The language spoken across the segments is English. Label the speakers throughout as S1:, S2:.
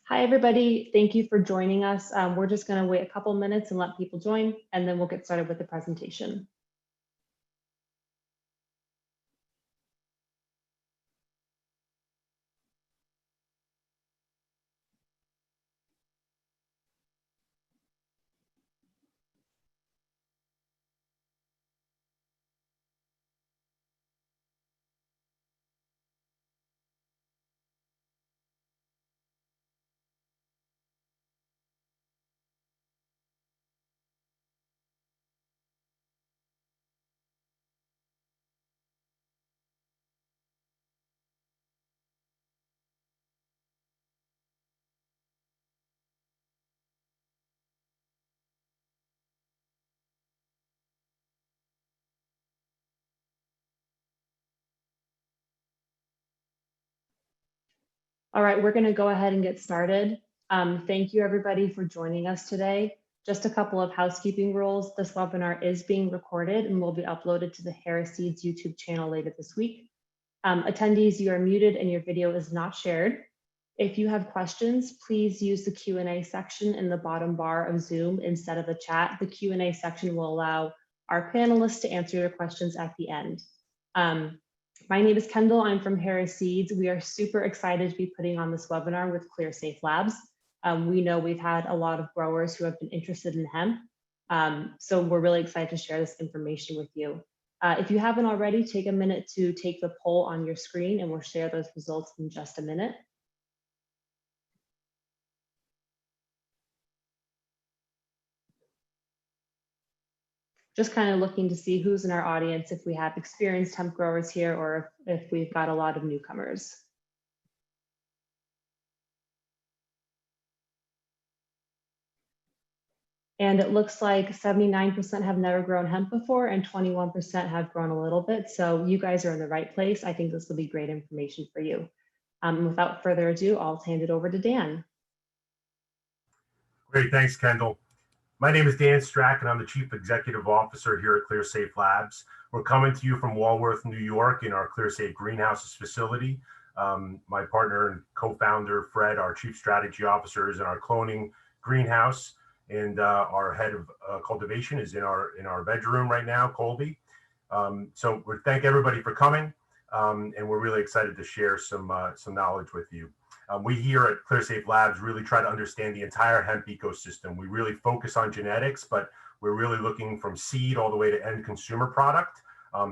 S1: Hi, everybody. Thank you for joining us. We're just going to wait a couple minutes and let people join, and then we'll get started with the presentation. All right, we're going to go ahead and get started. Thank you, everybody, for joining us today. Just a couple of housekeeping rules. This webinar is being recorded and will be uploaded to the Harris Seeds YouTube channel later this week. Attendees, you are muted and your video is not shared. If you have questions, please use the Q&A section in the bottom bar of Zoom instead of the chat. The Q&A section will allow our panelists to answer your questions at the end. My name is Kendall. I'm from Harris Seeds. We are super excited to be putting on this webinar with ClearSafe Labs. We know we've had a lot of growers who have been interested in hemp. So we're really excited to share this information with you. If you haven't already, take a minute to take the poll on your screen and we'll share those results in just a minute. Just kind of looking to see who's in our audience, if we have experienced hemp growers here or if we've got a lot of newcomers. And it looks like 79% have never grown hemp before and 21% have grown a little bit. So you guys are in the right place. I think this will be great information for you. Without further ado, I'll hand it over to Dan.
S2: Great, thanks, Kendall. My name is Dan Strack, and I'm the Chief Executive Officer here at ClearSafe Labs. We're coming to you from Walworth, New York, in our ClearSafe Greenhouses facility. My partner and co-founder, Fred, our Chief Strategy Officer, is in our cloning greenhouse, and our head of cultivation is in our bedroom right now, Colby. So we thank everybody for coming, and we're really excited to share some knowledge with you. We here at ClearSafe Labs really try to understand the entire hemp ecosystem. We really focus on genetics, but we're really looking from seed all the way to end consumer product.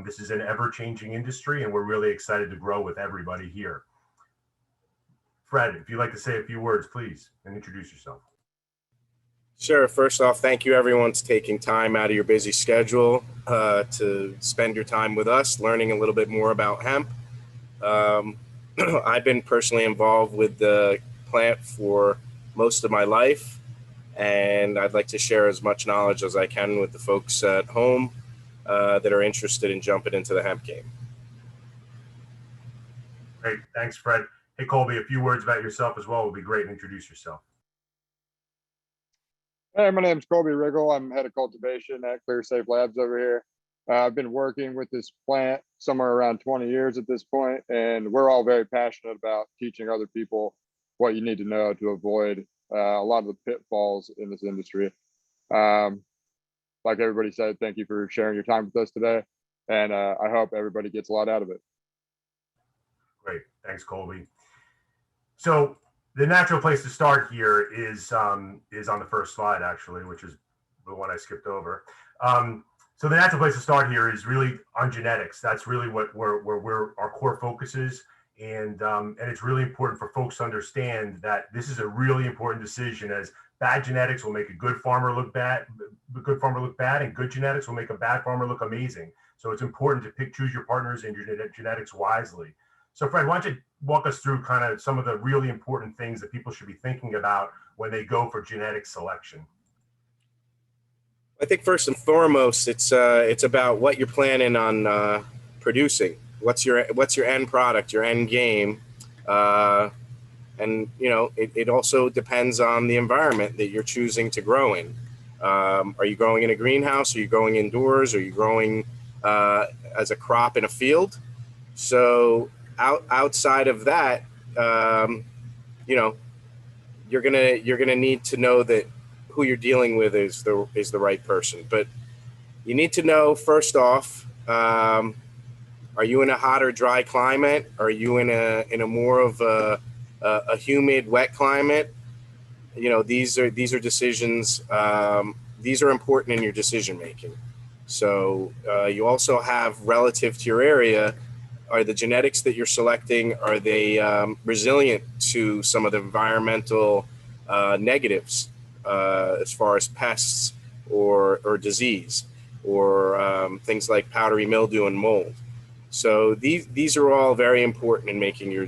S2: This is an ever-changing industry, and we're really excited to grow with everybody here. Fred, if you'd like to say a few words, please, and introduce yourself.
S3: Sure. First off, thank you everyone for taking time out of your busy schedule to spend your time with us, learning a little bit more about hemp. I've been personally involved with the plant for most of my life, and I'd like to share as much knowledge as I can with the folks at home that are interested in jumping into the hemp game.
S2: Great. Thanks, Fred. Hey, Colby, a few words about yourself as well would be great. Introduce yourself.
S4: Hey, my name is Colby Riggle. I'm head of cultivation at ClearSafe Labs over here. I've been working with this plant somewhere around 20 years at this point, and we're all very passionate about teaching other people what you need to know to avoid a lot of the pitfalls in this industry. Like everybody said, thank you for sharing your time with us today, and I hope everybody gets a lot out of it.
S2: Great. Thanks, Colby. So the natural place to start here is on the first slide, actually, which is the one I skipped over. So the natural place to start here is really on genetics. That's really where our core focus is, and it's really important for folks to understand that this is a really important decision, as bad genetics will make a good farmer look bad, and good genetics will make a bad farmer look amazing. So it's important to choose your partners and your genetics wisely. So Fred, why don't you walk us through kind of some of the really important things that people should be thinking about when they go for genetic selection?
S3: I think first and foremost, it's about what you're planning on producing. What's your end product, your end game, and you know it also depends on the environment that you're choosing to grow in. Are you growing in a greenhouse? Are you growing indoors? Are you growing as a crop in a field? So outside of that, you know, you're gonna need to know that who you're dealing with is the right person. But you need to know first off, are you in a hot or dry climate? Are you in a more of a humid, wet climate? You know, these are decisions. These are important in your decision making. So you also have, relative to your area, are the genetics that you're selecting, are they resilient to some of the environmental negatives as far as pests or disease, or things like powdery mildew and mold? So these are all very important in making your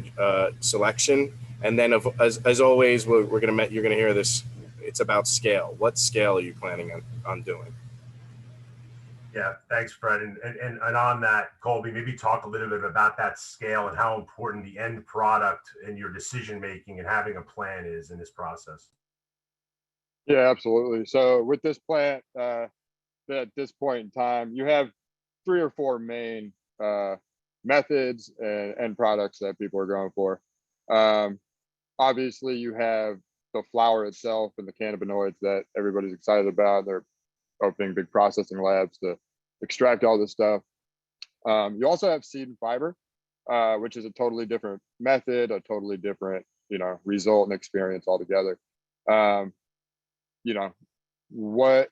S3: selection. And then, as always, you're going to hear this. It's about scale. What scale are you planning on doing?
S2: Yeah, thanks, Fred. And on that, Colby, maybe talk a little bit about that scale and how important the end product in your decision making and having a plan is in this process.
S4: Yeah, absolutely. So with this plant, at this point in time, you have 3 or 4 main methods and end products that people are going for. Obviously, you have the flower itself and the cannabinoids that everybody's excited about. They're opening big processing labs to extract all this stuff. You also have seed and fiber, which is a totally different method, a totally different, result and experience altogether. What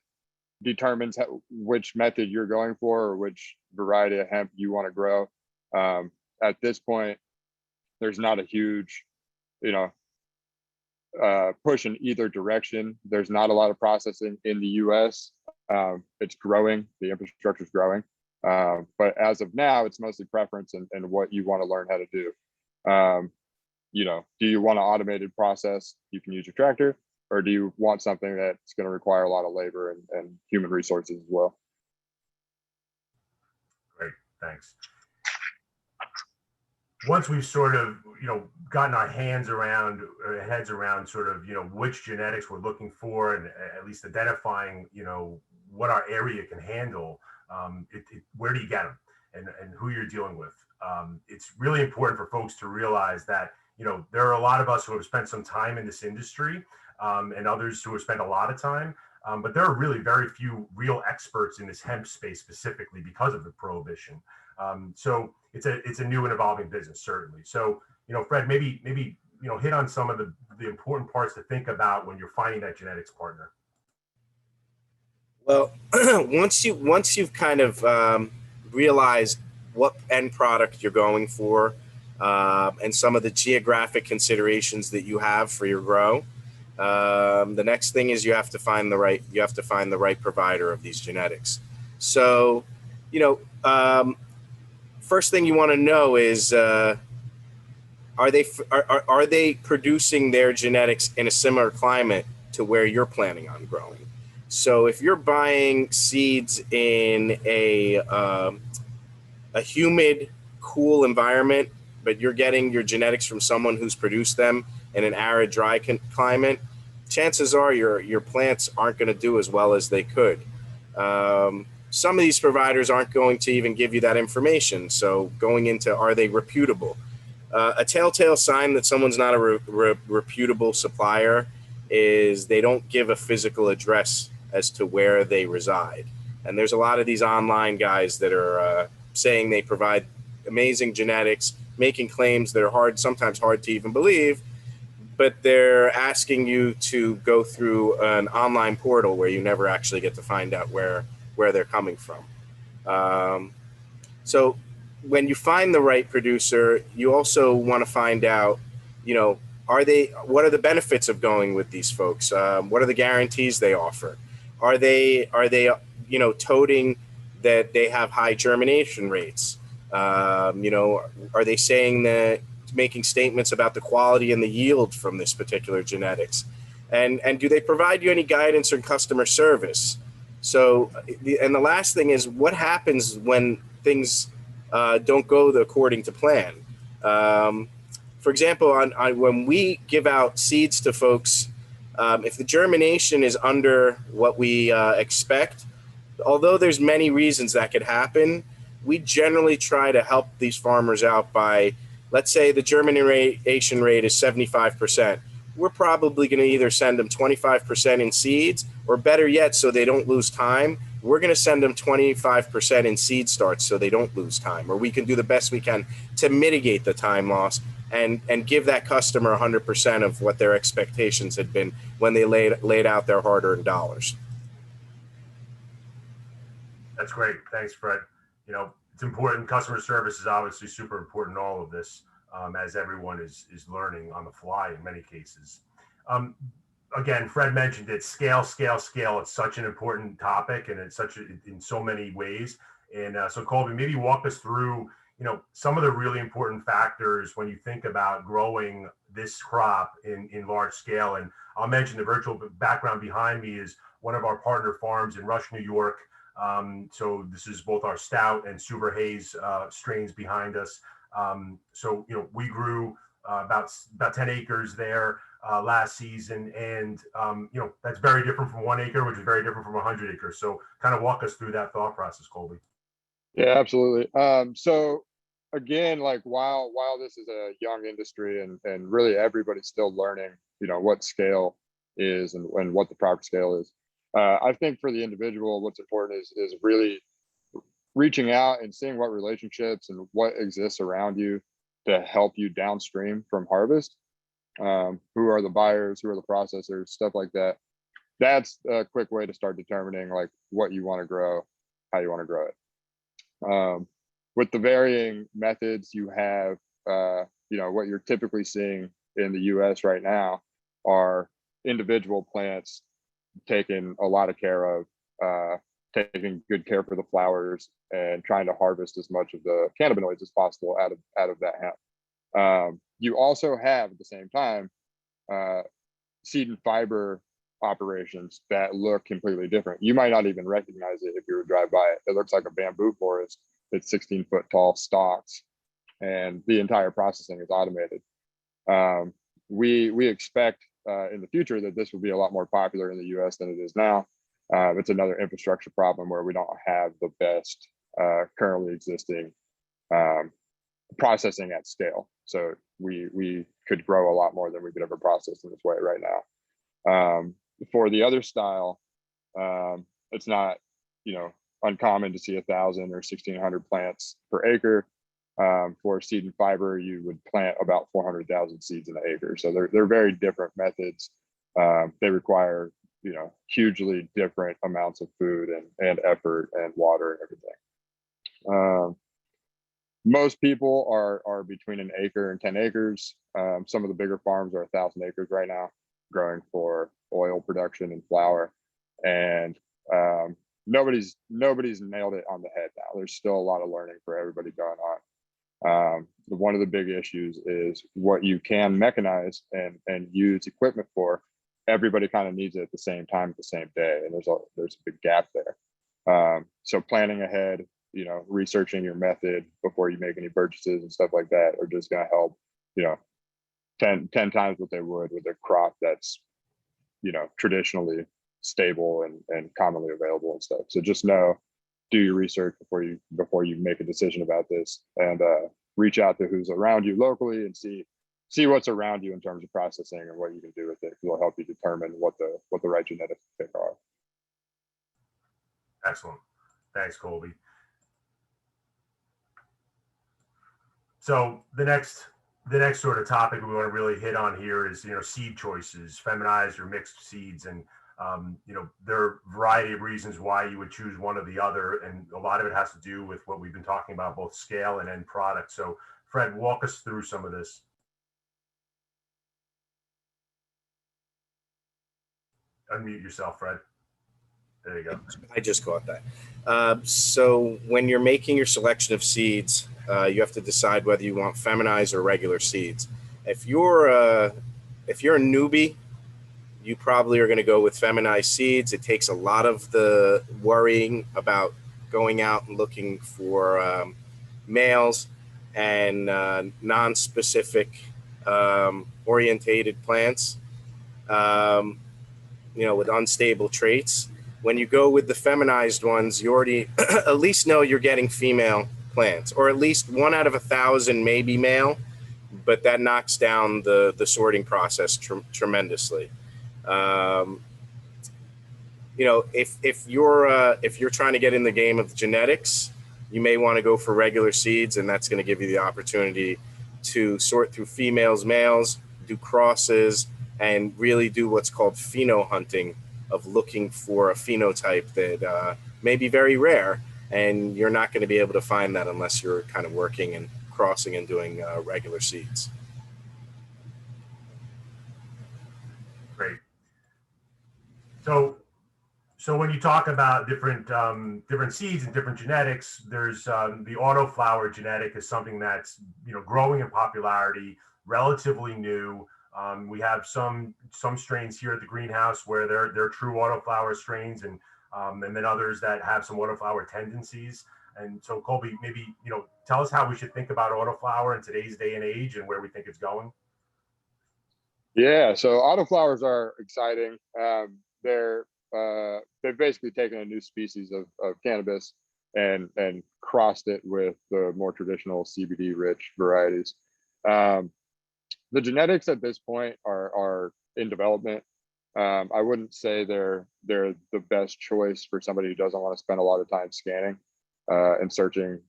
S4: determines which method you're going for or which variety of hemp you want to grow. At this point, there's not a huge, push in either direction. There's not a lot of processing in the US. It's growing, the infrastructure is growing. But as of now, it's mostly preference and what you want to learn how to do. Do you want an automated process? You can use your tractor, or do you want something that's going to require a lot of labor and human resources as well?
S2: Great, thanks. Once we've sort of, gotten our heads around sort of, which genetics we're looking for, and at least identifying, what our area can handle, where do you get them and who you're dealing with? It's really important for folks to realize that, there are a lot of us who have spent some time in this industry, and others who have spent a lot of time. But there are really very few real experts in this hemp space specifically because of the prohibition. So it's a new and evolving business, certainly. So, Fred, maybe hit on some of the important parts to think about when you're finding that genetics partner.
S3: Well, once you've kind of realized what end product you're going for, and some of the geographic considerations that you have for your grow, the next thing is you have to find the right provider of these genetics. So, first thing you want to know is, are they producing their genetics in a similar climate to where you're planning on growing? So if you're buying seeds in a humid, cool environment, but you're getting your genetics from someone who's produced them in an arid, dry climate, chances are your plants aren't going to do as well as they could. Some of these providers aren't going to even give you that information. So going into, are they reputable? A telltale sign that someone's not a reputable supplier is they don't give a physical address as to where they reside. And there's a lot of these online guys that are saying they provide amazing genetics, making claims that are sometimes hard to even believe, but they're asking you to go through an online portal where you never actually get to find out where they're coming from. So when you find the right producer, you also want to find out, what are the benefits of going with these folks? What are the guarantees they offer? Are they toting that they have high germination rates? Are they saying that, making statements about the quality and the yield from this particular genetics? And do they provide you any guidance or customer service? So, and the last thing is, what happens when things don't go according to plan? For example, when we give out seeds to folks, if the germination is under what we expect, although there's many reasons that could happen, we generally try to help these farmers out by, let's say the germination rate is 75%. we're probably going to either send them 25% in seeds, or better yet, so they don't lose time, we're going to send them 25% in seed starts so they don't lose time, or we can do the best we can to mitigate the time loss and give that customer 100% of what their expectations had been when they laid out their hard-earned dollars.
S2: That's great. Thanks, Fred. It's important. Customer service is obviously super important in all of this, as everyone is learning on the fly in many cases. Again, Fred mentioned it, scale, scale, scale. It's such an important topic, and it's in so many ways. And so Colby, maybe walk us through, some of the really important factors when you think about growing this crop in large scale. And I'll mention the virtual background behind me is one of our partner farms in Rush, New York. So this is both our Stout and Super Haze strains behind us. So, we grew about 10 acres there last season. And, that's very different from 1 acre, which is very different from 100 acres. So kind of walk us through that thought process, Colby.
S4: Yeah, absolutely. So again, like while this is a young industry and really everybody's still learning, what scale is and what the proper scale is. I think for the individual, what's important is really reaching out and seeing what relationships and what exists around you to help you downstream from harvest. Who are the buyers, who are the processors, stuff like that. That's a quick way to start determining like what you want to grow, how you want to grow it. With the varying methods you have, what you're typically seeing in the US right now are individual plants taken a lot of care of, taking good care for the flowers and trying to harvest as much of the cannabinoids as possible out of that hemp. You also have at the same time seed and fiber operations that look completely different. You might not even recognize it if you were to drive by it. It looks like a bamboo forest. It's 16-foot tall stalks, and the entire processing is automated. We expect in the future that this will be a lot more popular in the US than it is now. It's another infrastructure problem where we don't have the best currently existing processing at scale. So we could grow a lot more than we could ever process in this way right now. For the other style, it's not, uncommon to see 1,000 or 1,600 plants per acre. For seed and fiber, you would plant about 400,000 seeds in an acre. So they're very different methods. They require, hugely different amounts of food and effort and water and everything. Most people are between an acre and 10 acres. Some of the bigger farms are 1,000 acres right now, growing for oil production and flour. And nobody's nailed it on the head now. There's still a lot of learning for everybody going on. One of the big issues is what you can mechanize and use equipment for. Everybody kind of needs it at the same time, at the same day, and there's a big gap there. So planning ahead, researching your method before you make any purchases and stuff like that are just going to help, 10 times what they would with a crop that's, traditionally stable and commonly available and stuff. So just do your research before you make a decision about this, and reach out to who's around you locally and see what's around you in terms of processing and what you can do with it. It'll help you determine what the right genetic fit are.
S2: Excellent. Thanks, Colby. So the next sort of topic we want to really hit on here is, seed choices, feminized or mixed seeds. And, there are a variety of reasons why you would choose one or the other. And a lot of it has to do with what we've been talking about, both scale and end product. So Fred, walk us through some of this. Unmute yourself, Fred. There you go.
S3: I just caught that. So when you're making your selection of seeds, you have to decide whether you want feminized or regular seeds. If you're a newbie, you probably are going to go with feminized seeds. It takes a lot of the worrying about going out and looking for males and non-specific orientated plants, with unstable traits. When you go with the feminized ones, you already at least know you're getting female plants, or at least 1 out of 1,000 maybe male, but that knocks down the sorting process tremendously. You know, if you're trying to get in the game of genetics, you may want to go for regular seeds, and that's going to give you the opportunity to sort through females, males, do crosses, and really do what's called pheno hunting, of looking for a phenotype that may be very rare, and you're not going to be able to find that unless you're kind of working and crossing and doing regular seeds.
S2: Great. So when you talk about different seeds and different genetics, there's the autoflower genetic is something that's growing in popularity, relatively new. We have some strains here at the greenhouse where they're true autoflower strains, and then others that have some autoflower tendencies. And so, Colby, maybe tell us how we should think about autoflower in today's day and age, and where we think it's going.
S4: Yeah, so autoflowers are exciting. They've basically taken a new species of cannabis and crossed it with the more traditional CBD rich varieties. The genetics at this point are in development. I wouldn't say they're the best choice for somebody who doesn't want to spend a lot of time scanning and searching,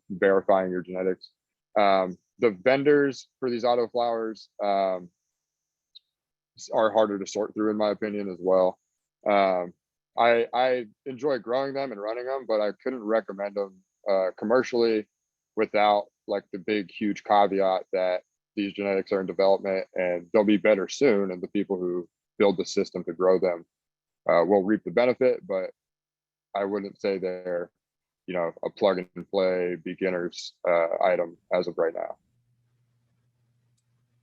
S4: verifying your genetics. The vendors for these autoflowers are harder to sort through, in my opinion, as well. I enjoy growing them and running them, but I couldn't recommend them commercially without like the big, huge caveat that these genetics are in development and they'll be better soon. And the people who build the system to grow them will reap the benefit, but I wouldn't say they're, a plug and play beginner's item as of right now.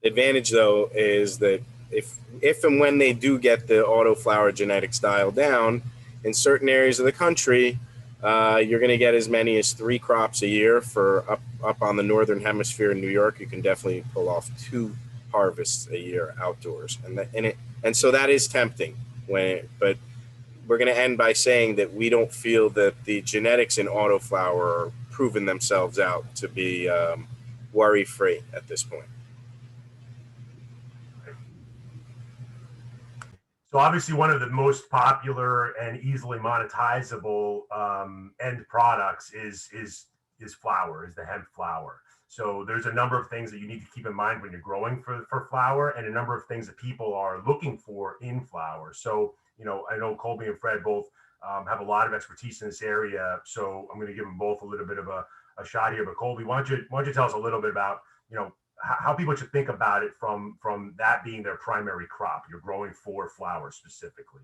S3: The advantage, though, is that if and when they do get the autoflower genetics dialed down, in certain areas of the country, you're going to get as many as 3 crops a year. For up on the northern hemisphere in New York, you can definitely pull off 2 harvests a year outdoors, and so that is tempting. But we're going to end by saying that we don't feel that the genetics in autoflower are proven themselves out to be worry-free at this point.
S2: So obviously one of the most popular and easily monetizable end products is flower, is the hemp flower. So there's a number of things that you need to keep in mind when you're growing for flower, and a number of things that people are looking for in flower. So, I know Colby and Fred both have a lot of expertise in this area. So I'm going to give them both a little bit of a shot here. But Colby, why don't you tell us a little bit about, how people should think about it from that being their primary crop. You're growing for flower specifically.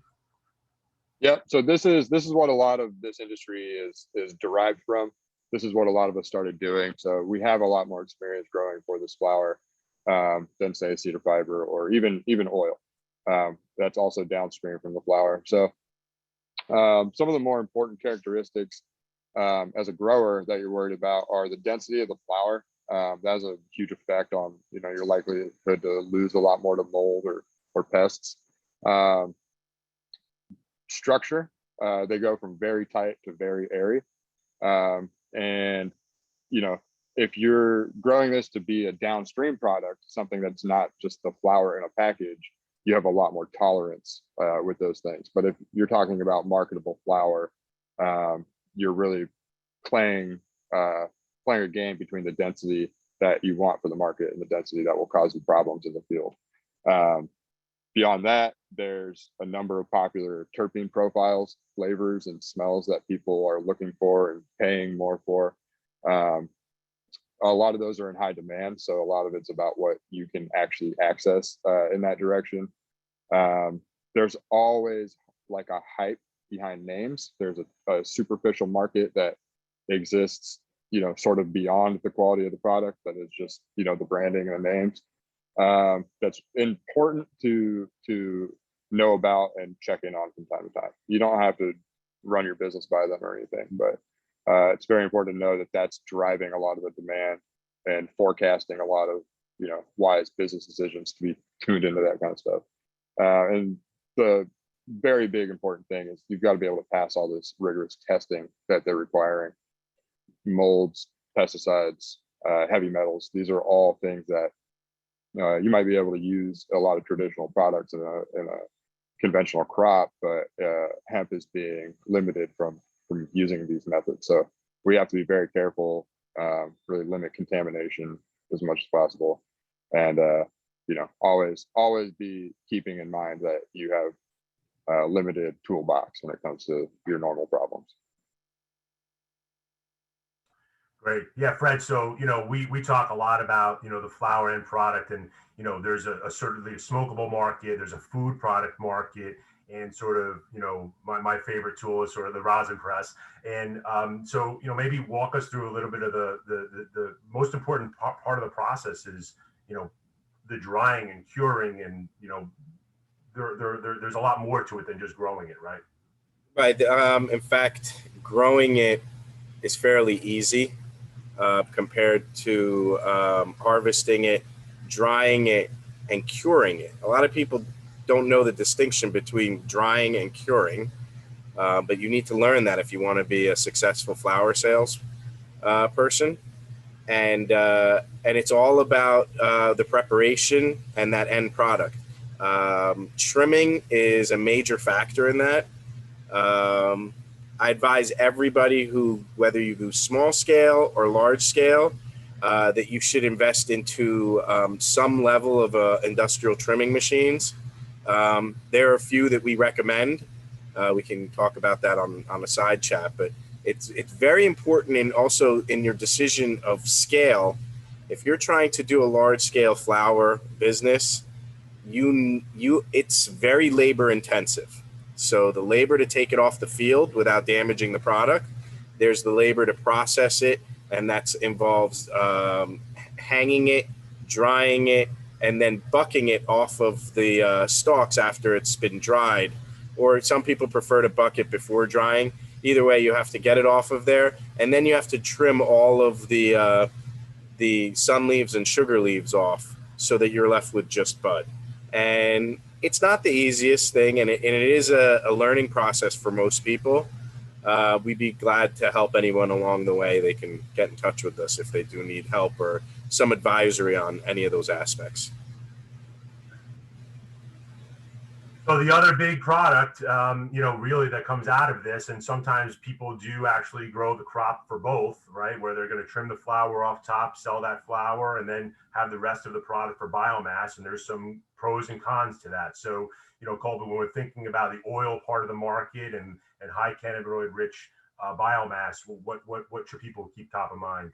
S4: Yeah, so this is what a lot of this industry is derived from. This is what a lot of us started doing. So we have a lot more experience growing for this flower than say cedar fiber or even oil. That's also downstream from the flower. So some of the more important characteristics as a grower that you're worried about are the density of the flower. That has a huge effect on your likelihood to lose a lot more to mold or pests. Structure, they go from very tight to very airy, and if you're growing this to be a downstream product, something that's not just the flower in a package, you have a lot more tolerance with those things. But if you're talking about marketable flower, you're really playing a game between the density that you want for the market and the density that will cause you problems in the field. Beyond that, there's a number of popular terpene profiles, flavors, and smells that people are looking for and paying more for. A lot of those are in high demand, so a lot of it's about what you can actually access in that direction. There's always like a hype behind names. There's a superficial market that exists, sort of beyond the quality of the product, that is just, the branding and the names. That's important to know about and check in on from time to time. You don't have to run your business by them or anything, but it's very important to know that that's driving a lot of the demand and forecasting a lot of wise business decisions to be tuned into that kind of stuff. And the very big important thing is you've got to be able to pass all this rigorous testing that they're requiring: molds, pesticides, heavy metals. These are all things that you might be able to use a lot of traditional products in a conventional crop, but hemp is being limited from using these methods. So we have to be very careful, really limit contamination as much as possible, and always be keeping in mind that you have a limited toolbox when it comes to your normal problems.
S2: Great. Yeah, Fred. So, we talk a lot about, the flower end product, and, there's a certainly a smokable market, there's a food product market, and sort of, my favorite tool is sort of the rosin press. And so, maybe walk us through a little bit of the most important part of the process is, the drying and curing, and, there's a lot more to it than just growing it, right?
S3: Right. In fact, growing it is fairly easy compared to harvesting it, drying it, and curing it. A lot of people don't know the distinction between drying and curing, but you need to learn that if you want to be a successful flower sales person. And it's all about the preparation and that end product. Trimming is a major factor in that. I advise everybody whether you do small scale or large scale, that you should invest into some level of industrial trimming machines. There are a few that we recommend. We can talk about that on a side chat, but it's very important, and also in your decision of scale. If you're trying to do a large scale flower business, it's very labor intensive. So the labor to take it off the field without damaging the product, there's the labor to process it, and that involves hanging it, drying it, and then bucking it off of the stalks after it's been dried. Or some people prefer to buck it before drying. Either way, you have to get it off of there, and then you have to trim all of the sun leaves and sugar leaves off so that you're left with just bud. And it's not the easiest thing, and it is a learning process for most people. We'd be glad to help anyone along the way. They can get in touch with us if they do need help or some advisory on any of those aspects.
S2: So the other big product, really that comes out of this, and sometimes people do actually grow the crop for both, right? Where they're going to trim the flower off top, sell that flower, and then have the rest of the product for biomass. And there's some pros and cons to that. So, Colby, when we're thinking about the oil part of the market and high cannabinoid rich biomass, what should people keep top of mind?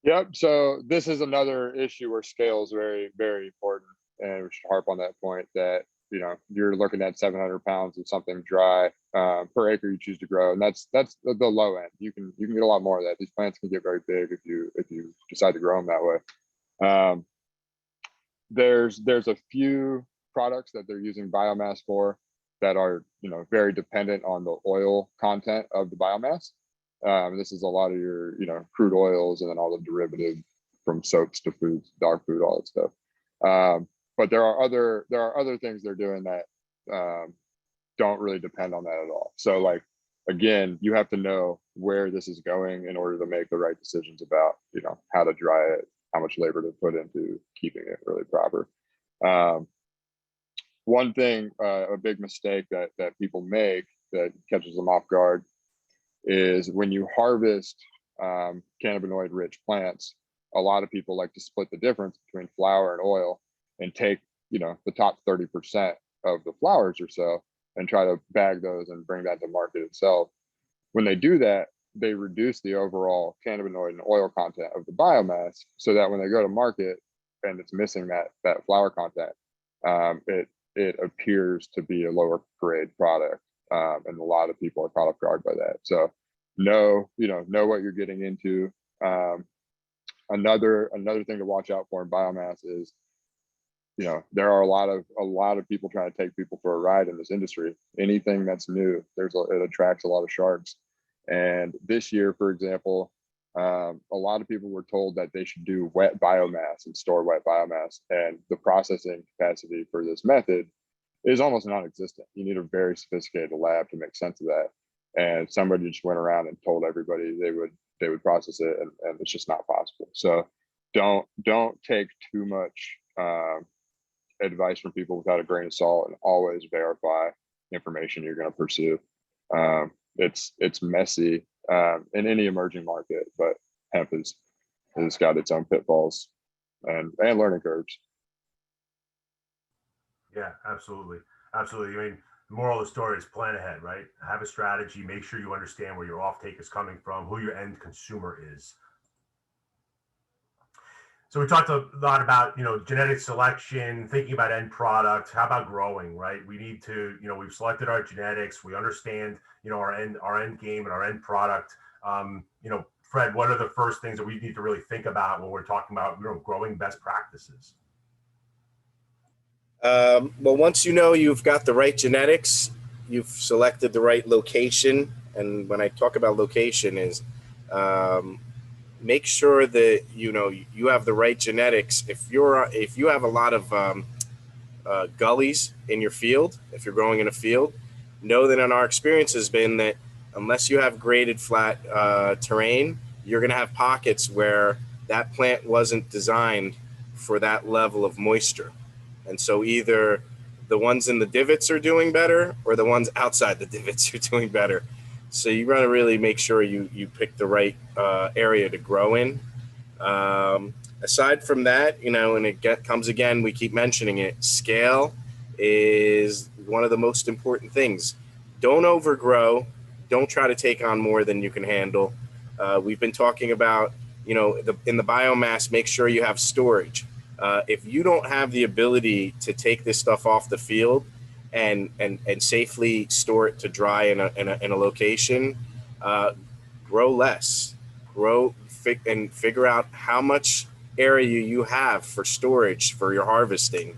S4: Yep. So this is another issue where scale is very, very important, and we should harp on that point that you're looking at 700 pounds of something dry per acre you choose to grow, and that's the low end. You can get a lot more of that. These plants can get very big if you decide to grow them that way. There's a few products that they're using biomass for that are very dependent on the oil content of the biomass. This is a lot of your crude oils, and then all the derivative from soaps to foods, dog food, all that stuff. But there are other things they're doing that don't really depend on that at all. So, like, again, you have to know where this is going in order to make the right decisions about how to dry it, how much labor to put into keeping it really proper. One thing, a big mistake that people make that catches them off guard is when you harvest cannabinoid rich plants, a lot of people like to split the difference between flower and oil and take the top 30% of the flowers or so and try to bag those and bring that to market itself. When they do that, they reduce the overall cannabinoid and oil content of the biomass, so that when they go to market and it's missing that flower content, it appears to be a lower grade product, and a lot of people are caught off guard by that. So know what you're getting into. Another thing to watch out for in biomass is there are a lot of people trying to take people for a ride in this industry. Anything that's new, it attracts a lot of sharks. And this year, for example, a lot of people were told that they should do wet biomass and store wet biomass, and the processing capacity for this method is almost non-existent. You need a very sophisticated lab to make sense of that. And somebody just went around and told everybody they they would process it, and it's just not possible. So don't take too much advice from people without a grain of salt, and always verify information you're going to pursue. It's messy in any emerging market, but hemp has got its own pitfalls and learning curves.
S2: Yeah, absolutely. Absolutely. I mean, the moral of the story is plan ahead, right? Have a strategy, make sure you understand where your offtake is coming from, who your end consumer is. So we talked a lot about, genetic selection, thinking about end product. How about growing, right? We need to, we've selected our genetics. We understand, our end game and our end product. Fred, what are the first things that we need to really think about when we're talking about, growing best practices?
S3: Well, once you've got the right genetics, you've selected the right location. And when I talk about location is, make sure that you have the right genetics. If you have a lot of gullies in your field, if you're growing in a field, know that in our experience has been that unless you have graded flat terrain, you're going to have pockets where that plant wasn't designed for that level of moisture. And so either the ones in the divots are doing better or the ones outside the divots are doing better. So you want to really make sure you pick the right area to grow in. Aside from that, and comes again, we keep mentioning it, scale is one of the most important things. Don't overgrow. Don't try to take on more than you can handle. We've been talking about, in the biomass, make sure you have storage. If you don't have the ability to take this stuff off the field and safely store it to dry in a location, grow less. And figure out how much area you have for storage for your harvesting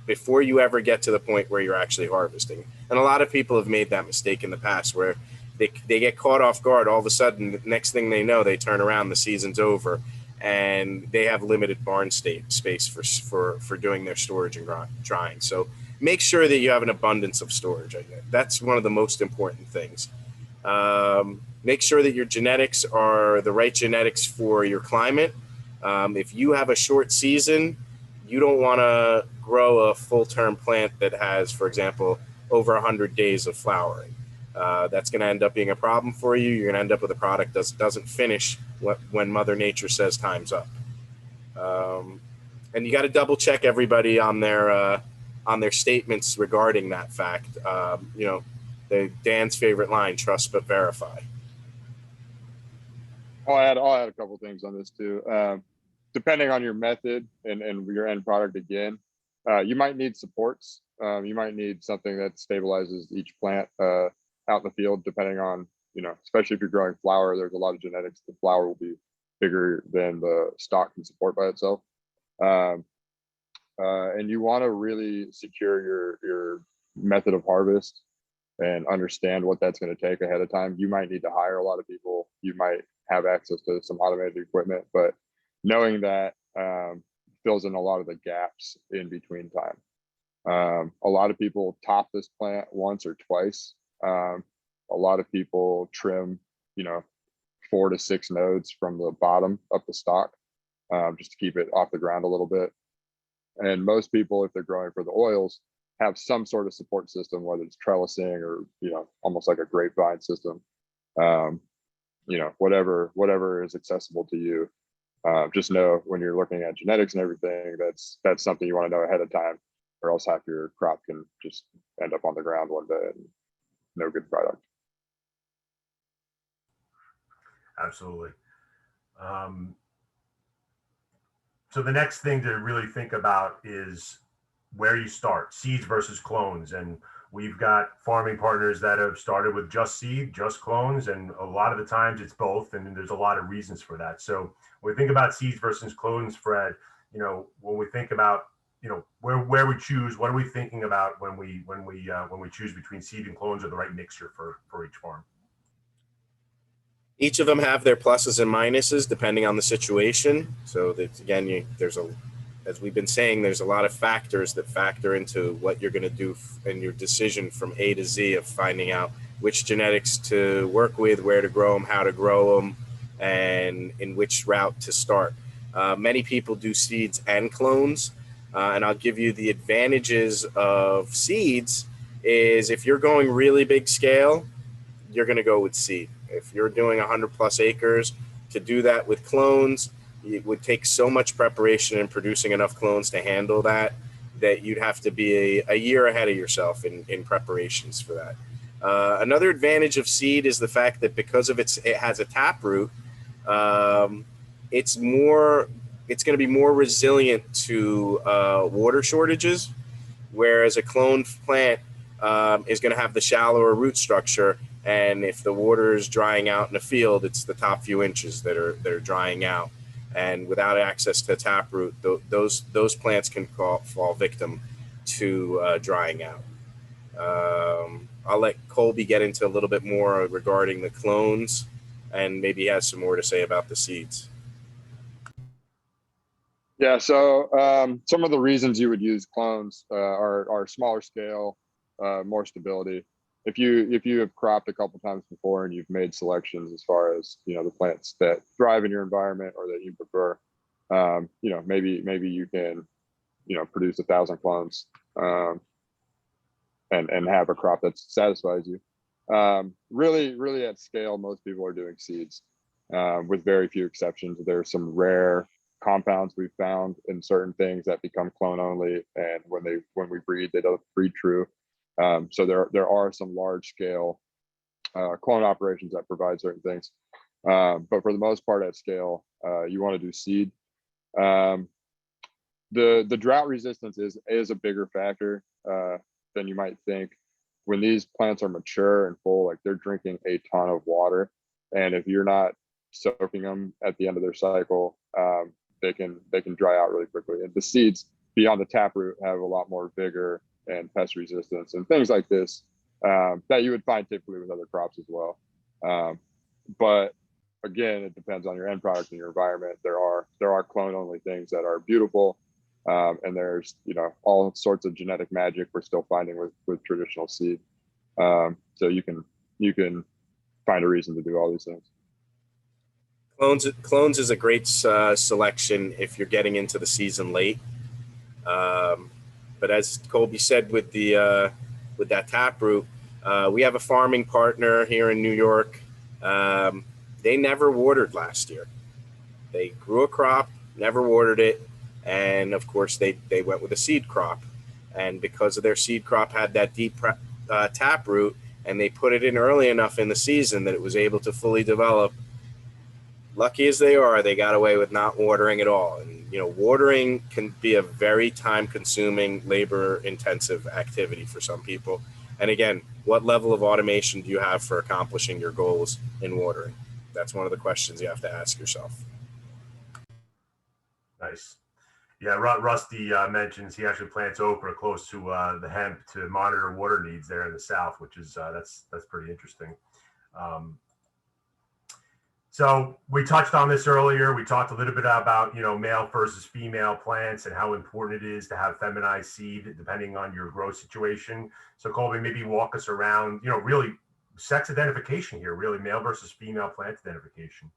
S3: before you ever get to the point where you're actually harvesting. And a lot of people have made that mistake in the past where they get caught off guard. All of a sudden, the next thing they know, they turn around, the season's over, and they have limited barn space for doing their storage and drying. So make sure that you have an abundance of storage. That's one of the most important things. Make sure that your genetics are the right genetics for your climate. If you have a short season, you don't want to grow a full-term plant that has, for example, over 100 days of flowering. That's going to end up being a problem for you. You're going to end up with a product that doesn't finish when Mother Nature says time's up. And you got to double check everybody on their statements regarding that fact. Dan's favorite line: trust but verify.
S4: I'll add a couple things on this too. Depending on your method and your end product, again, you might need supports. You might need something that stabilizes each plant out in the field, depending on, especially if you're growing flower, there's a lot of genetics. The flower will be bigger than the stalk can support by itself. And you want to really secure your method of harvest and understand what that's going to take ahead of time. You might need to hire a lot of people. You might have access to some automated equipment, but knowing that fills in a lot of the gaps in between time. A lot of people top this plant once or twice. A lot of people trim, 4 to 6 nodes from the bottom up the stalk, just to keep it off the ground a little bit. And most people, if they're growing for the oils, have some sort of support system, whether it's trellising or, almost like a grapevine system. Whatever is accessible to you. Just know when you're looking at genetics and everything, that's something you want to know ahead of time, or else half your crop can just end up on the ground one day and no good product.
S2: Absolutely. So the next thing to really think about is where you start, seeds versus clones. And we've got farming partners that have started with just seed, just clones, and a lot of the times it's both, and there's a lot of reasons for that. So when we think about seeds versus clones, Fred, when we think about where we choose, what are we thinking about when we choose between seed and clones, or the right mixture for each farm?
S3: Each of them have their pluses and minuses depending on the situation. So that, again, as we've been saying, there's a lot of factors that factor into what you're going to do in your decision from A to Z of finding out which genetics to work with, where to grow them, how to grow them, and in which route to start. Many people do seeds and clones, and I'll give you the advantages of seeds is if you're going really big scale, you're going to go with seed. If you're doing 100 plus acres, to do that with clones, it would take so much preparation in producing enough clones to handle that you'd have to be a year ahead of yourself in preparations for that. Another advantage of seed is the fact that because of it has a taproot, it's going to be more resilient to water shortages, whereas a cloned plant is going to have the shallower root structure, and if the water is drying out in the field, it's the top few inches that are drying out, and without access to taproot, those plants can fall victim to drying out. I'll let Colby get into a little bit more regarding the clones, and maybe he has some more to say about the seeds.
S4: Yeah, so some of the reasons you would use clones are smaller scale, more stability. If you have cropped a couple times before and you've made selections as far as the plants that thrive in your environment or that you prefer, maybe you can produce 1,000 clones and have a crop that satisfies you. Really at scale, most people are doing seeds, with very few exceptions. There's some rare compounds we've found in certain things that become clone only, and when we breed, they don't breed true. So there are some large scale clone operations that provide certain things, but for the most part at scale, you want to do seed. The drought resistance is a bigger factor than you might think. When these plants are mature and full, like they're drinking a ton of water, and if you're not soaking them at the end of their cycle, they can dry out really quickly. And the seeds beyond the taproot have a lot more vigor and pest resistance and things like this that you would find typically with other crops as well. But again, it depends on your end product and your environment. There are clone only things that are beautiful, and there's all sorts of genetic magic we're still finding with traditional seed. So you can find a reason to do all these things.
S3: Clones is a great selection if you're getting into the season late. But as Colby said with that taproot, we have a farming partner here in New York. They never watered last year. They grew a crop, never watered it, and of course they went with a seed crop. And because of their seed crop had that deep taproot, and they put it in early enough in the season that it was able to fully develop. Lucky as they are, they got away with not watering at all. And watering can be a very time-consuming, labor-intensive activity for some people. And again, what level of automation do you have for accomplishing your goals in watering? That's one of the questions you have to ask yourself.
S2: Nice. Yeah, Rusty mentions he actually plants okra close to the hemp to monitor water needs there in the south, which is that's pretty interesting. So we touched on this earlier. We talked a little bit about male versus female plants and how important it is to have feminized seed depending on your growth situation. So Colby, maybe walk us around really sex identification here, really male versus female plant identification.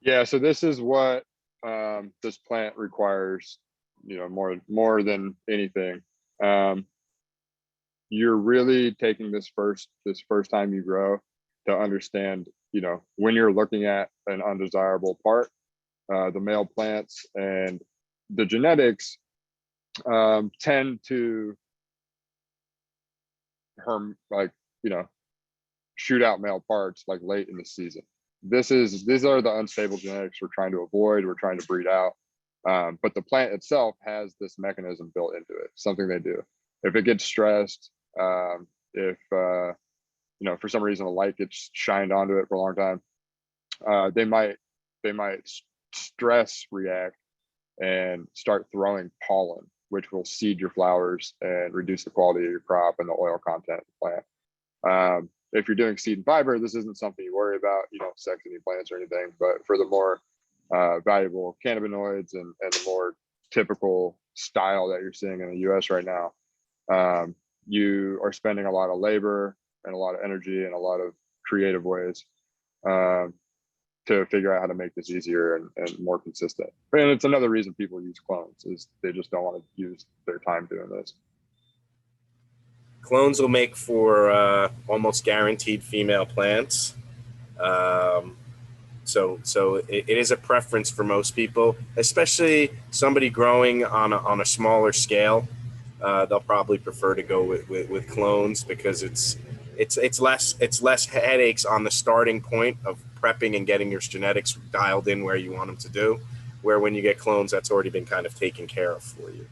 S4: Yeah, so this is what this plant requires, more than anything. You're really taking this first time you grow to understand, when you're looking at an undesirable part, the male plants and the genetics tend to shoot out male parts like late in the season. These are the unstable genetics we're trying to avoid, we're trying to breed out. But the plant itself has this mechanism built into it, something they do. If it gets stressed, if for some reason a light gets shined onto it for a long time, they might stress react and start throwing pollen, which will seed your flowers and reduce the quality of your crop and the oil content of the plant. If you're doing seed and fiber, this isn't something you worry about. You don't sex any plants or anything, but for the more valuable cannabinoids and the more typical style that you're seeing in the US right now, you are spending a lot of labor and a lot of energy and a lot of creative ways to figure out how to make this easier and more consistent. And it's another reason people use clones, is they just don't want to use their time doing this.
S3: Clones will make for almost guaranteed female plants. So it is a preference for most people, especially somebody growing on a smaller scale. They'll probably prefer to go with clones because it's less headaches on the starting point of prepping and getting your genetics dialed in where you want them to do. Where when you get clones, that's already been kind of taken care of for you.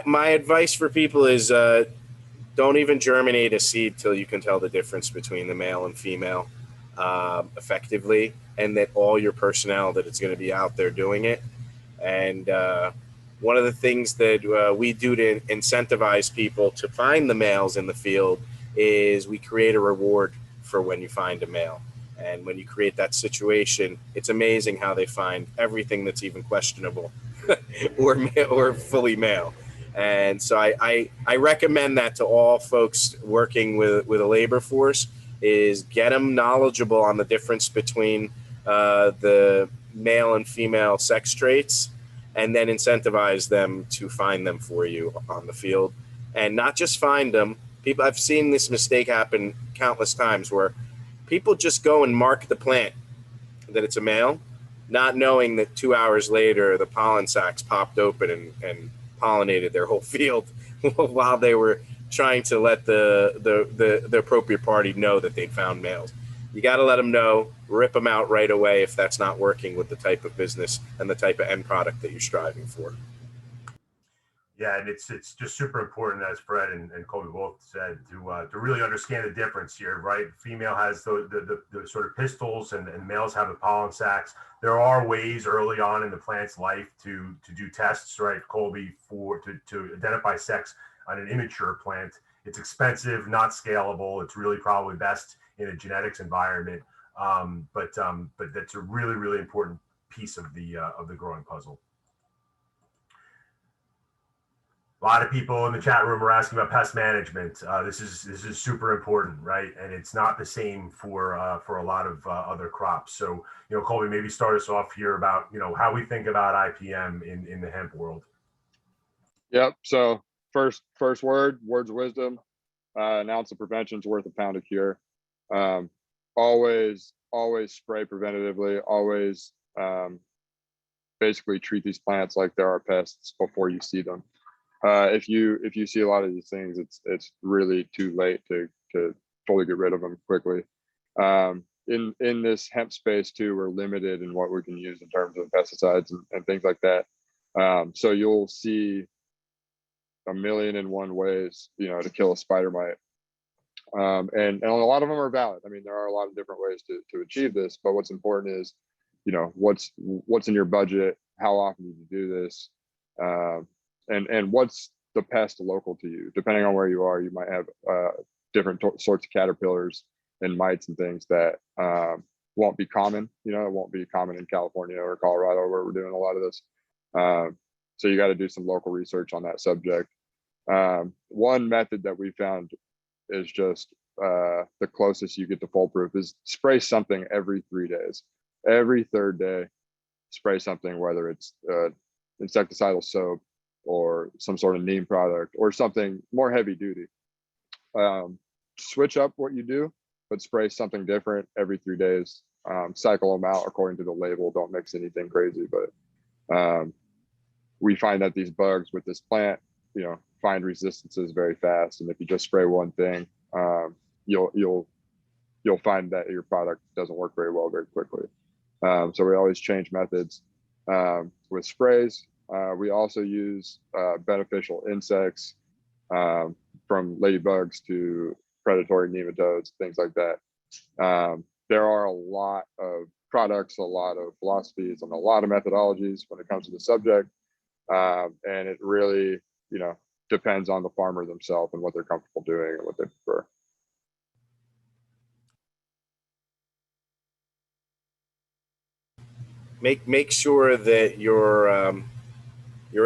S3: My advice for people is don't even germinate a seed till you can tell the difference between the male and female effectively, and that all your personnel that it's going to be out there doing it. And one of the things that we do to incentivize people to find the males in the field is we create a reward for when you find a male. And when you create that situation, it's amazing how they find everything that's even questionable or fully male. And so I recommend that to all folks working with a labor force, is get them knowledgeable on the difference between the male and female sex traits, and then incentivize them to find them for you on the field. And not just find them. People, I've seen this mistake happen countless times where people just go and mark the plant that it's a male, not knowing that 2 hours later the pollen sacs popped open and pollinated their whole field while they were trying to let the appropriate party know that they'd found males. You got to let them know, rip them out right away if that's not working with the type of business and the type of end product that you're striving for.
S2: Yeah, and it's just super important, as Fred and Colby both said, to really understand the difference here, right? Female has the sort of pistils, and males have the pollen sacs. There are ways early on in the plant's life to do tests, right, Colby, to identify sex on an immature plant. It's expensive, not scalable. It's really probably best in a genetics environment, but that's a really, really important piece of the growing puzzle. A lot of people in the chat room are asking about pest management. This is super important, right? And it's not the same for a lot of other crops. So, Colby, maybe start us off here about how we think about IPM in the hemp world.
S4: Yep. So first words of wisdom: an ounce of prevention is worth a pound of cure. Always spray preventatively. Always basically treat these plants like there are pests before you see them. If you see a lot of these things, it's really too late to fully get rid of them quickly. In this hemp space too, we're limited in what we can use in terms of pesticides and things like that. So you'll see 1,000,001 ways, to kill a spider mite. And a lot of them are valid. I mean, there are a lot of different ways to achieve this, but what's important is, what's in your budget, how often do you do this, and what's the pest local to you. Depending on where you are, you might have different sorts of caterpillars and mites and things that won't be common. It won't be common in California or Colorado, where we're doing a lot of this. So you got to do some local research on that subject. One method that we found is just the closest you get to foolproof is spray something every 3 days. Every third day, spray something, whether it's insecticidal soap or some sort of neem product or something more heavy duty. Switch up what you do, but spray something different every 3 days. Cycle them out according to the label. Don't mix anything crazy, but we find that these bugs with this plant, find resistances very fast. And if you just spray one thing, you'll find that your product doesn't work very well very quickly. So we always change methods with sprays. We also use beneficial insects, from ladybugs to predatory nematodes, things like that. There are a lot of products, a lot of philosophies, and a lot of methodologies when it comes to the subject. And it really, depends on the farmer themselves and what they're comfortable doing and what they prefer.
S3: Make sure that you're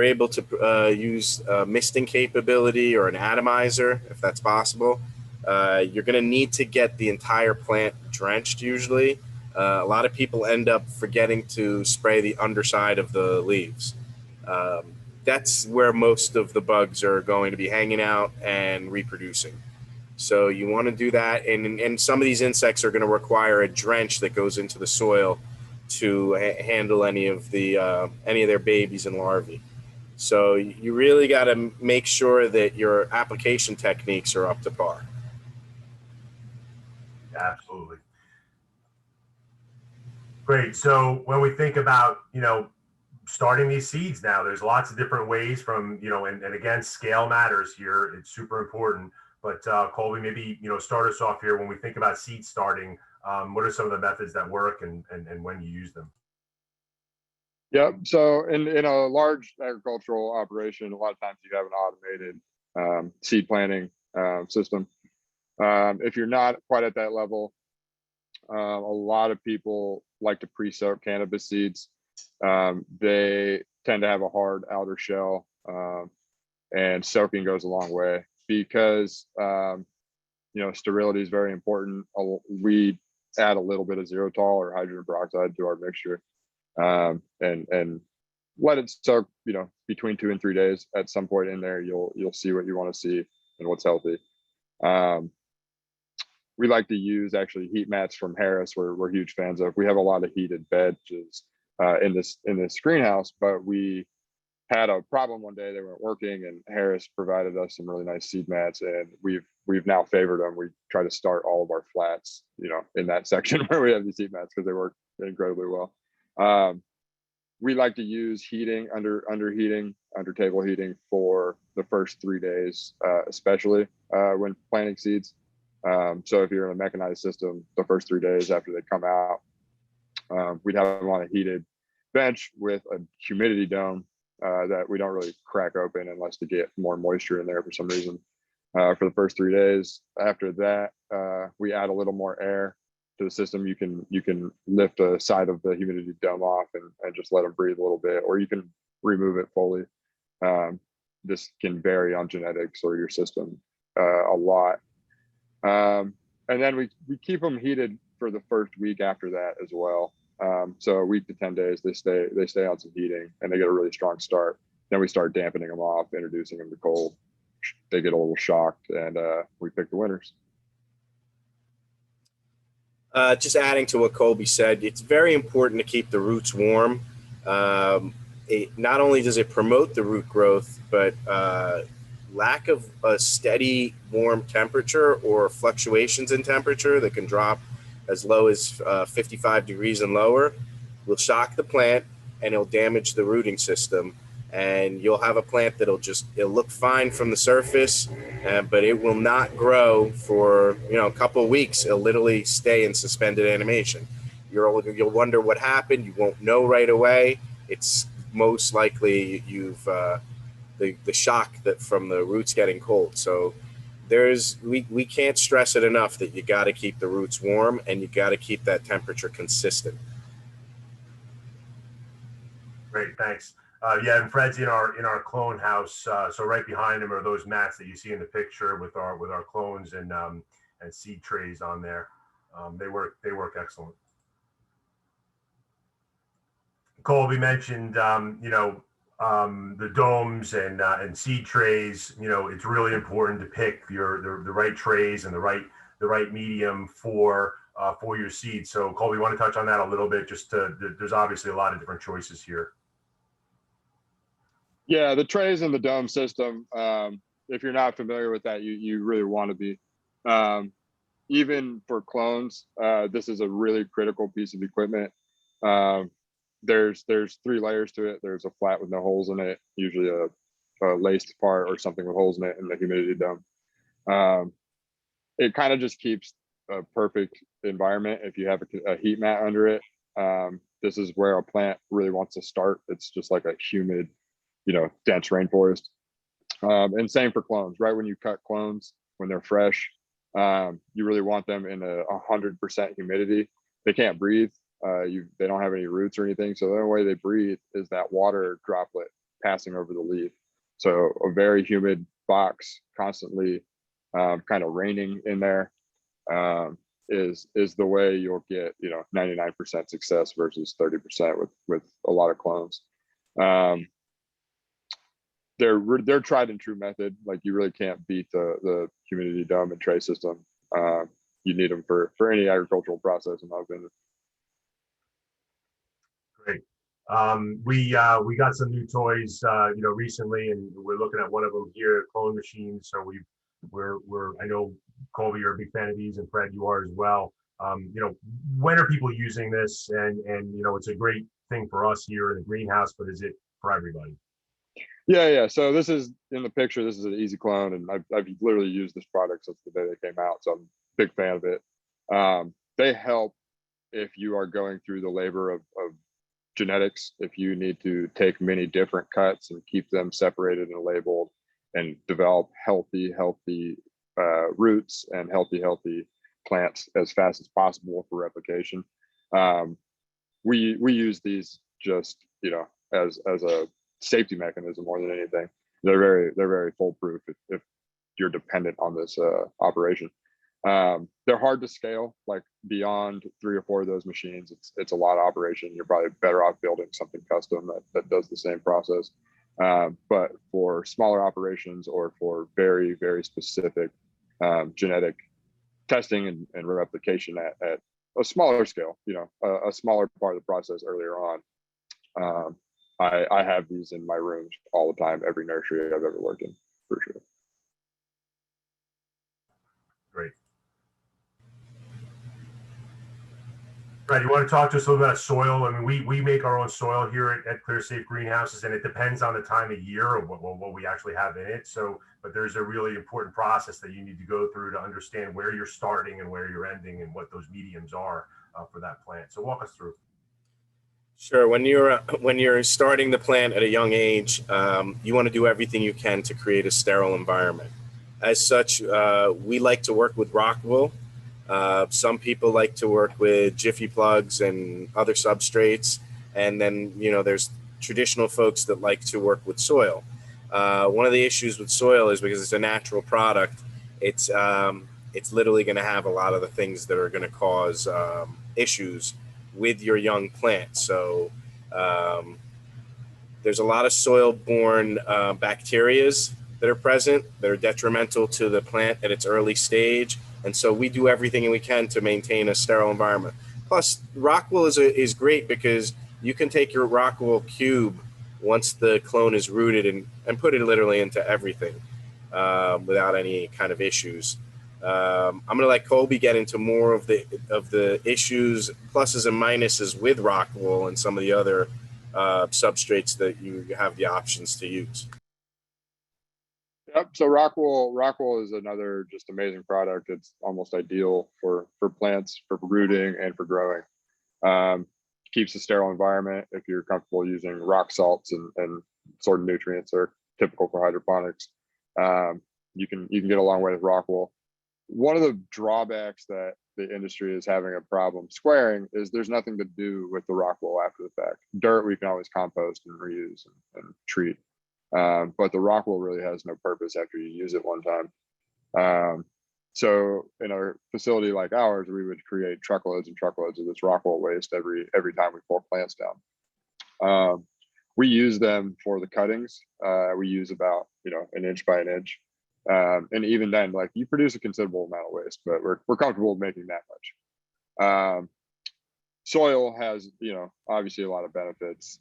S3: able to use misting capability or an atomizer if that's possible. You're going to need to get the entire plant drenched usually. A lot of people end up forgetting to spray the underside of the leaves. That's where most of the bugs are going to be hanging out and reproducing. So you want to do that, and some of these insects are going to require a drench that goes into the soil to handle any of their babies and larvae. So you really got to make sure that your application techniques are up to par.
S2: Absolutely. Great. So when we think about, starting these seeds now, there's lots of different ways from, and again, scale matters here. It's super important. But Colby, maybe, start us off here when we think about seed starting. What are some of the methods that work and when you use them?
S4: Yep. So in a large agricultural operation, a lot of times you have an automated seed planting system. If you're not quite at that level, a lot of people like to pre-soak cannabis seeds. They tend to have a hard outer shell, and soaking goes a long way because sterility is very important. We add a little bit of xylitol or hydrogen peroxide to our mixture, and let it soak, between 2 and 3 days. At some point in there, you'll see what you want to see and what's healthy. We like to use actually heat mats from Harris. We're huge fans of. We have a lot of heated benches in this greenhouse, but we had a problem one day. They weren't working, and Harris provided us some really nice seed mats, and we've now favored them. We try to start all of our flats, in that section where we have these seed mats because they work incredibly well. We like to use heating under table heating for the first 3 days, especially when planting seeds. So if you're in a mechanized system, the first 3 days after they come out, we'd have them on a heated bench with a humidity dome that we don't really crack open unless to get more moisture in there for some reason. For the first 3 days. After that, we add a little more air to the system. You can lift a side of the humidity dome off and just let them breathe a little bit, or you can remove it fully. This can vary on genetics or your system a lot. And then we keep them heated for the first week after that as well. So a week to 10 days, they stay on some heating and they get a really strong start. Then we start dampening them off, introducing them to cold. They get a little shocked, and we pick the winners.
S3: Just adding to what Colby said, it's very important to keep the roots warm. Not only does it promote the root growth, but lack of a steady warm temperature or fluctuations in temperature that can drop as low as 55 degrees and lower will shock the plant, and it'll damage the rooting system. And you'll have a plant that'll look fine from the surface, but it will not grow for a couple of weeks. It'll literally stay in suspended animation. You'll wonder what happened. You won't know right away. It's most likely you've the shock that from the roots getting cold. So we can't stress it enough that you got to keep the roots warm and you got to keep that temperature consistent.
S2: Great, thanks. Yeah, and Fred's in our clone house. So right behind him are those mats that you see in the picture with our clones and seed trays on there. They work excellent. Colby mentioned the domes and seed trays. It's really important to pick the right trays and the right medium for your seeds. So Colby, you want to touch on that a little bit? There's obviously a lot of different choices here.
S4: Yeah, the trays in the dome system, if you're not familiar with that, you really want to be. Even for clones, this is a really critical piece of equipment. There's 3 layers to it. There's a flat with no holes in it, usually a laced part or something with holes in it, and the humidity dome. It kind of just keeps a perfect environment if you have a heat mat under it. This is where a plant really wants to start. It's just like a humid, dense rainforest. And same for clones. Right when you cut clones, when they're fresh, you really want them in 100% humidity. They can't breathe. They don't have any roots or anything. So the only way they breathe is that water droplet passing over the leaf. So a very humid box constantly kind of reigning in there, is the way you'll get 99% success versus 30% with a lot of clones. They're tried and true method. Like, you really can't beat the humidity dome and tray system. You need them for any agricultural process, in my opinion.
S2: Great. We got some new toys, recently, and we're looking at one of them here, clone machines. So I know Colby, you're a big fan of these, and Fred, you are as well. When are people using this? And it's a great thing for us here in the greenhouse, but is it for everybody?
S4: Yeah. So this is in the picture. This is an easy clone, and I've literally used this product since the day they came out. So I'm a big fan of it. They help if you are going through the labor of genetics, if you need to take many different cuts and keep them separated and labeled and develop healthy roots and healthy plants as fast as possible for replication. We use these just as a safety mechanism more than anything. They're very foolproof if you're dependent on this operation. They're hard to scale, like beyond 3 or 4 of those machines. It's a lot of operation. You're probably better off building something custom that does the same process. But for smaller operations or for very, very specific genetic testing and replication at a smaller scale, a smaller part of the process earlier on, I have these in my rooms all the time, every nursery I've ever worked in, for sure.
S2: Great. Fred, you want to talk to us a little bit about soil? I mean, we make our own soil here at ClearSafe Greenhouses, and it depends on the time of year or what we actually have in it. So, but there's a really important process that you need to go through to understand where you're starting and where you're ending and what those mediums are for that plant. So walk us through.
S3: Sure. When you're starting the plant at a young age, you want to do everything you can to create a sterile environment. As such, we like to work with rock wool. Some people like to work with Jiffy plugs and other substrates, and then there's traditional folks that like to work with soil. One of the issues with soil is because it's a natural product. It's literally going to have a lot of the things that are going to cause issues with your young plant. So there's a lot of soil-borne bacterias that are present that are detrimental to the plant at its early stage. And so we do everything we can to maintain a sterile environment. Plus, rock wool is great because you can take your rock wool cube once the clone is rooted and put it literally into everything without any kind of issues. I'm going to let Colby get into more of the issues, pluses and minuses with rock wool and some of the other substrates that you have the options to use.
S4: Yep. So rock wool is another just amazing product. It's almost ideal for plants, for rooting and for growing. Keeps a sterile environment. If you're comfortable using rock salts and sort of nutrients are typical for hydroponics, you can get a long way with rock wool. One of the drawbacks that the industry is having a problem squaring is there's nothing to do with the rock wool after the fact. Dirt we can always compost and reuse and treat. But the rock wool really has no purpose after you use it one time. So in a facility like ours, we would create truckloads and truckloads of this rock wool waste every time we pull plants down. We use them for the cuttings. We use about an inch by an inch, and even then, like, you produce a considerable amount of waste, but we're comfortable making that much. Soil has, obviously a lot of benefits.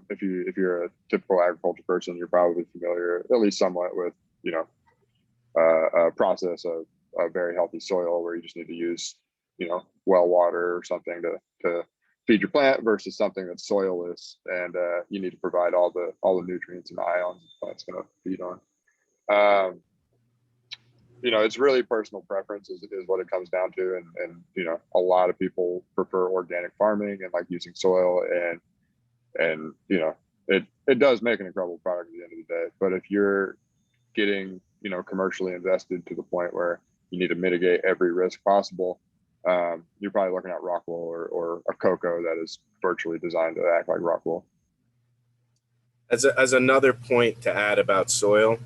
S4: If you're a typical agriculture person, you're probably familiar, at least somewhat, with, a process of a very healthy soil where you just need to use, well water or something to feed your plant versus something that's soilless and you need to provide all the nutrients and ions the plant's going to feed on. It's really personal preference is what it comes down to. And a lot of people prefer organic farming and like using soil and it does make an incredible product at the end of the day. But if you're getting, commercially invested to the point where you need to mitigate every risk possible, you're probably looking at rock wool or a cocoa that is virtually designed to act like rock wool.
S3: As another point to add about soil,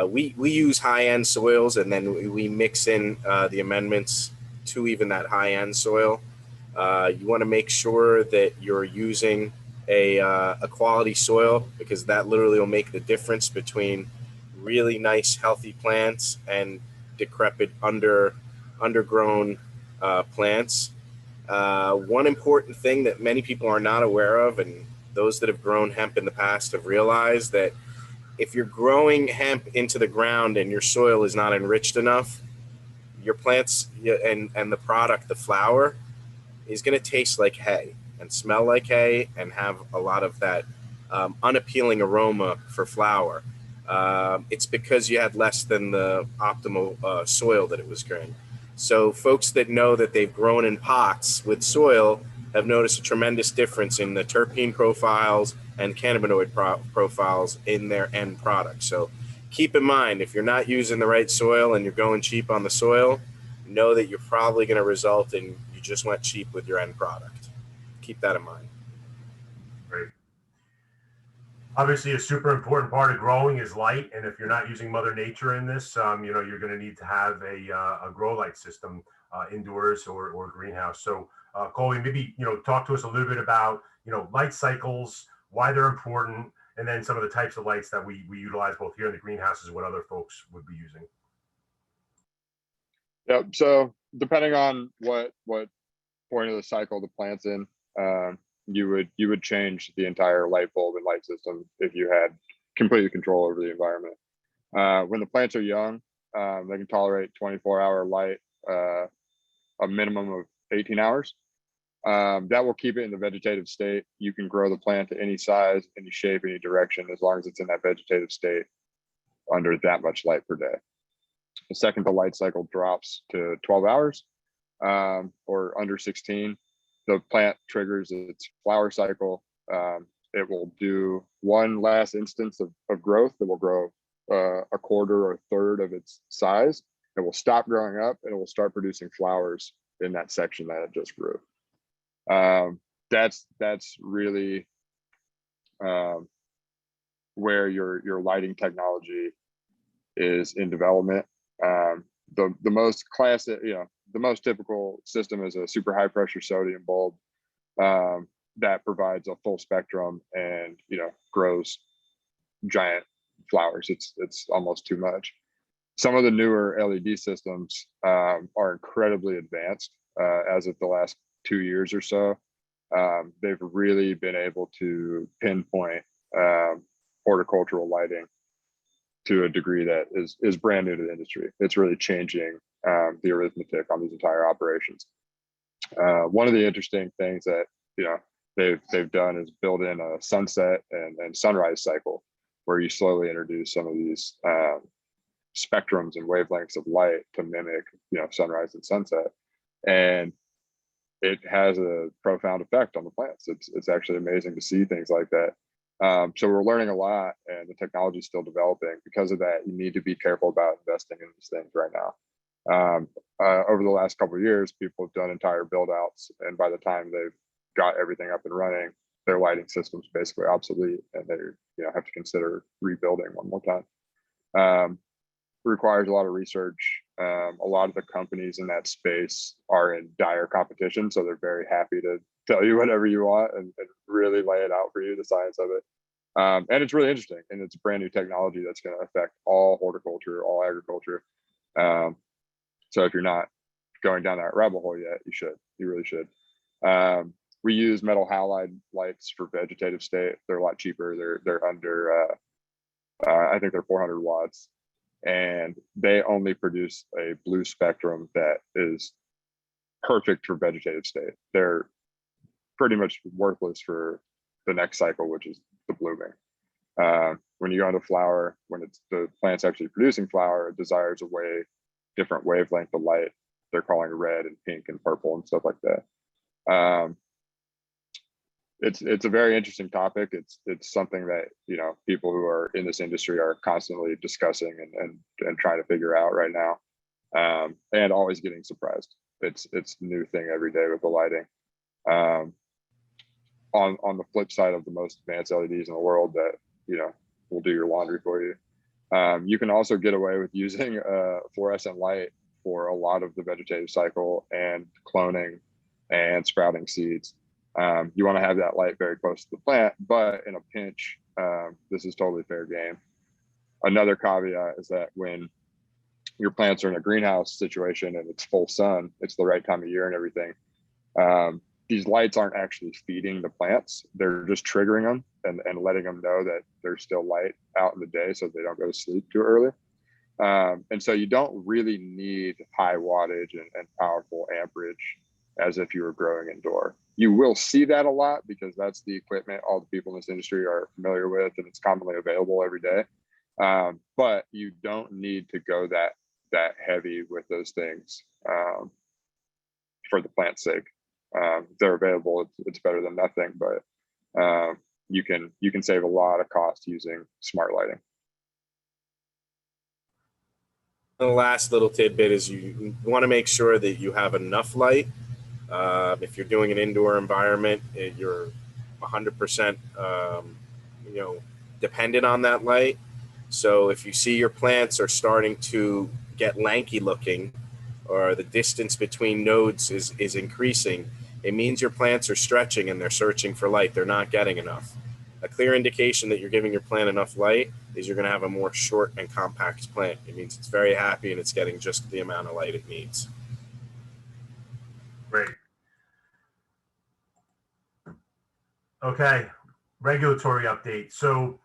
S3: We use high-end soils, and then we mix in the amendments to even that high-end soil. You want to make sure that you're using a quality soil, because that literally will make the difference between really nice, healthy plants and decrepit, undergrown plants. One important thing that many people are not aware of, and those that have grown hemp in the past have realized, that if you're growing hemp into the ground and your soil is not enriched enough, your plants and the product, the flower, is going to taste like hay and smell like hay and have a lot of that unappealing aroma for flower. It's because you had less than the optimal soil that it was growing. So folks that know that they've grown in pots with soil have noticed a tremendous difference in the terpene profiles and cannabinoid profiles in their end product. So keep in mind, if you're not using the right soil and you're going cheap on the soil, know that you're probably going to result in you just went cheap with your end product. Keep that in mind.
S2: Great. Obviously, a super important part of growing is light, and if you're not using Mother Nature in this, you're going to need to have a grow light system indoors or greenhouse. So, Colby, maybe talk to us a little bit about light cycles, why they're important, and then some of the types of lights that we utilize both here in the greenhouses and what other folks would be using.
S4: Yep. So depending on what point of the cycle the plant's in, you would change the entire light bulb and light system if you had complete control over the environment. When the plants are young, they can tolerate 24-hour light, a minimum of 18 hours. That will keep it in the vegetative state. You can grow the plant to any size, any shape, any direction, as long as it's in that vegetative state under that much light per day. The second the light cycle drops to 12 hours or under 16, the plant triggers its flower cycle. It will do one last instance of growth that will grow a quarter or a third of its size. It will stop growing up and it will start producing flowers in that section that it just grew. That's really where your lighting technology is in development. The most classic, the most typical system is a super high pressure sodium bulb that provides a full spectrum and grows giant flowers. It's almost too much. Some of the newer LED systems are incredibly advanced. As of the last 2 years or so, they've really been able to pinpoint horticultural lighting to a degree that is brand new to the industry. It's really changing the arithmetic on these entire operations. One of the interesting things that they've done is build in a sunset and sunrise cycle, where you slowly introduce some of these spectrums and wavelengths of light to mimic sunrise and sunset, and it has a profound effect on the plants. It's actually amazing to see things like that. So we're learning a lot, and the technology is still developing. Because of that, you need to be careful about investing in these things right now. Over the last couple of years, people have done entire build outs, and by the time they've got everything up and running, their lighting system's basically obsolete, and they have to consider rebuilding one more time. Requires a lot of research. A lot of the companies in that space are in dire competition, so they're very happy to tell you whatever you want and really lay it out for you, the science of it. And it's really interesting, and it's brand new technology that's going to affect all horticulture, all agriculture. So if you're not going down that rabbit hole yet, you should. You really should. We use metal halide lights for vegetative state. They're a lot cheaper. They're under, I think they're 400 watts, and they only produce a blue spectrum that is perfect for vegetative state. They're pretty much worthless for the next cycle, which is the blooming. When you go into flower, when the plant's actually producing flower, it desires a different wavelength of light. They're calling red and pink and purple and stuff like that. It's a very interesting topic. It's something that people who are in this industry are constantly discussing and trying to figure out right now, and always getting surprised. It's a new thing every day with the lighting. On the flip side of the most advanced LEDs in the world that will do your laundry for you, You can also get away with using fluorescent light for a lot of the vegetative cycle and cloning and sprouting seeds. You want to have that light very close to the plant, but in a pinch, this is totally fair game. Another caveat is that when your plants are in a greenhouse situation and it's full sun, it's the right time of year and everything. These lights aren't actually feeding the plants. They're just triggering them and letting them know that there's still light out in the day so they don't go to sleep too early. And so you don't really need high wattage and powerful amperage as if you were growing indoor. You will see that a lot because that's the equipment all the people in this industry are familiar with, and it's commonly available every day. But you don't need to go that heavy with those things for the plant's sake. If they're available, it's better than nothing, but you can save a lot of cost using smart lighting.
S3: The last little tidbit is you want to make sure that you have enough light. If you're doing an indoor environment, you're 100% dependent on that light. So if you see your plants are starting to get lanky looking, or the distance between nodes is increasing, it means your plants are stretching and they're searching for light. They're not getting enough. A clear indication that you're giving your plant enough light is you're going to have a more short and compact plant. It means it's very happy and it's getting just the amount of light it needs.
S2: Great. Okay, regulatory update. So,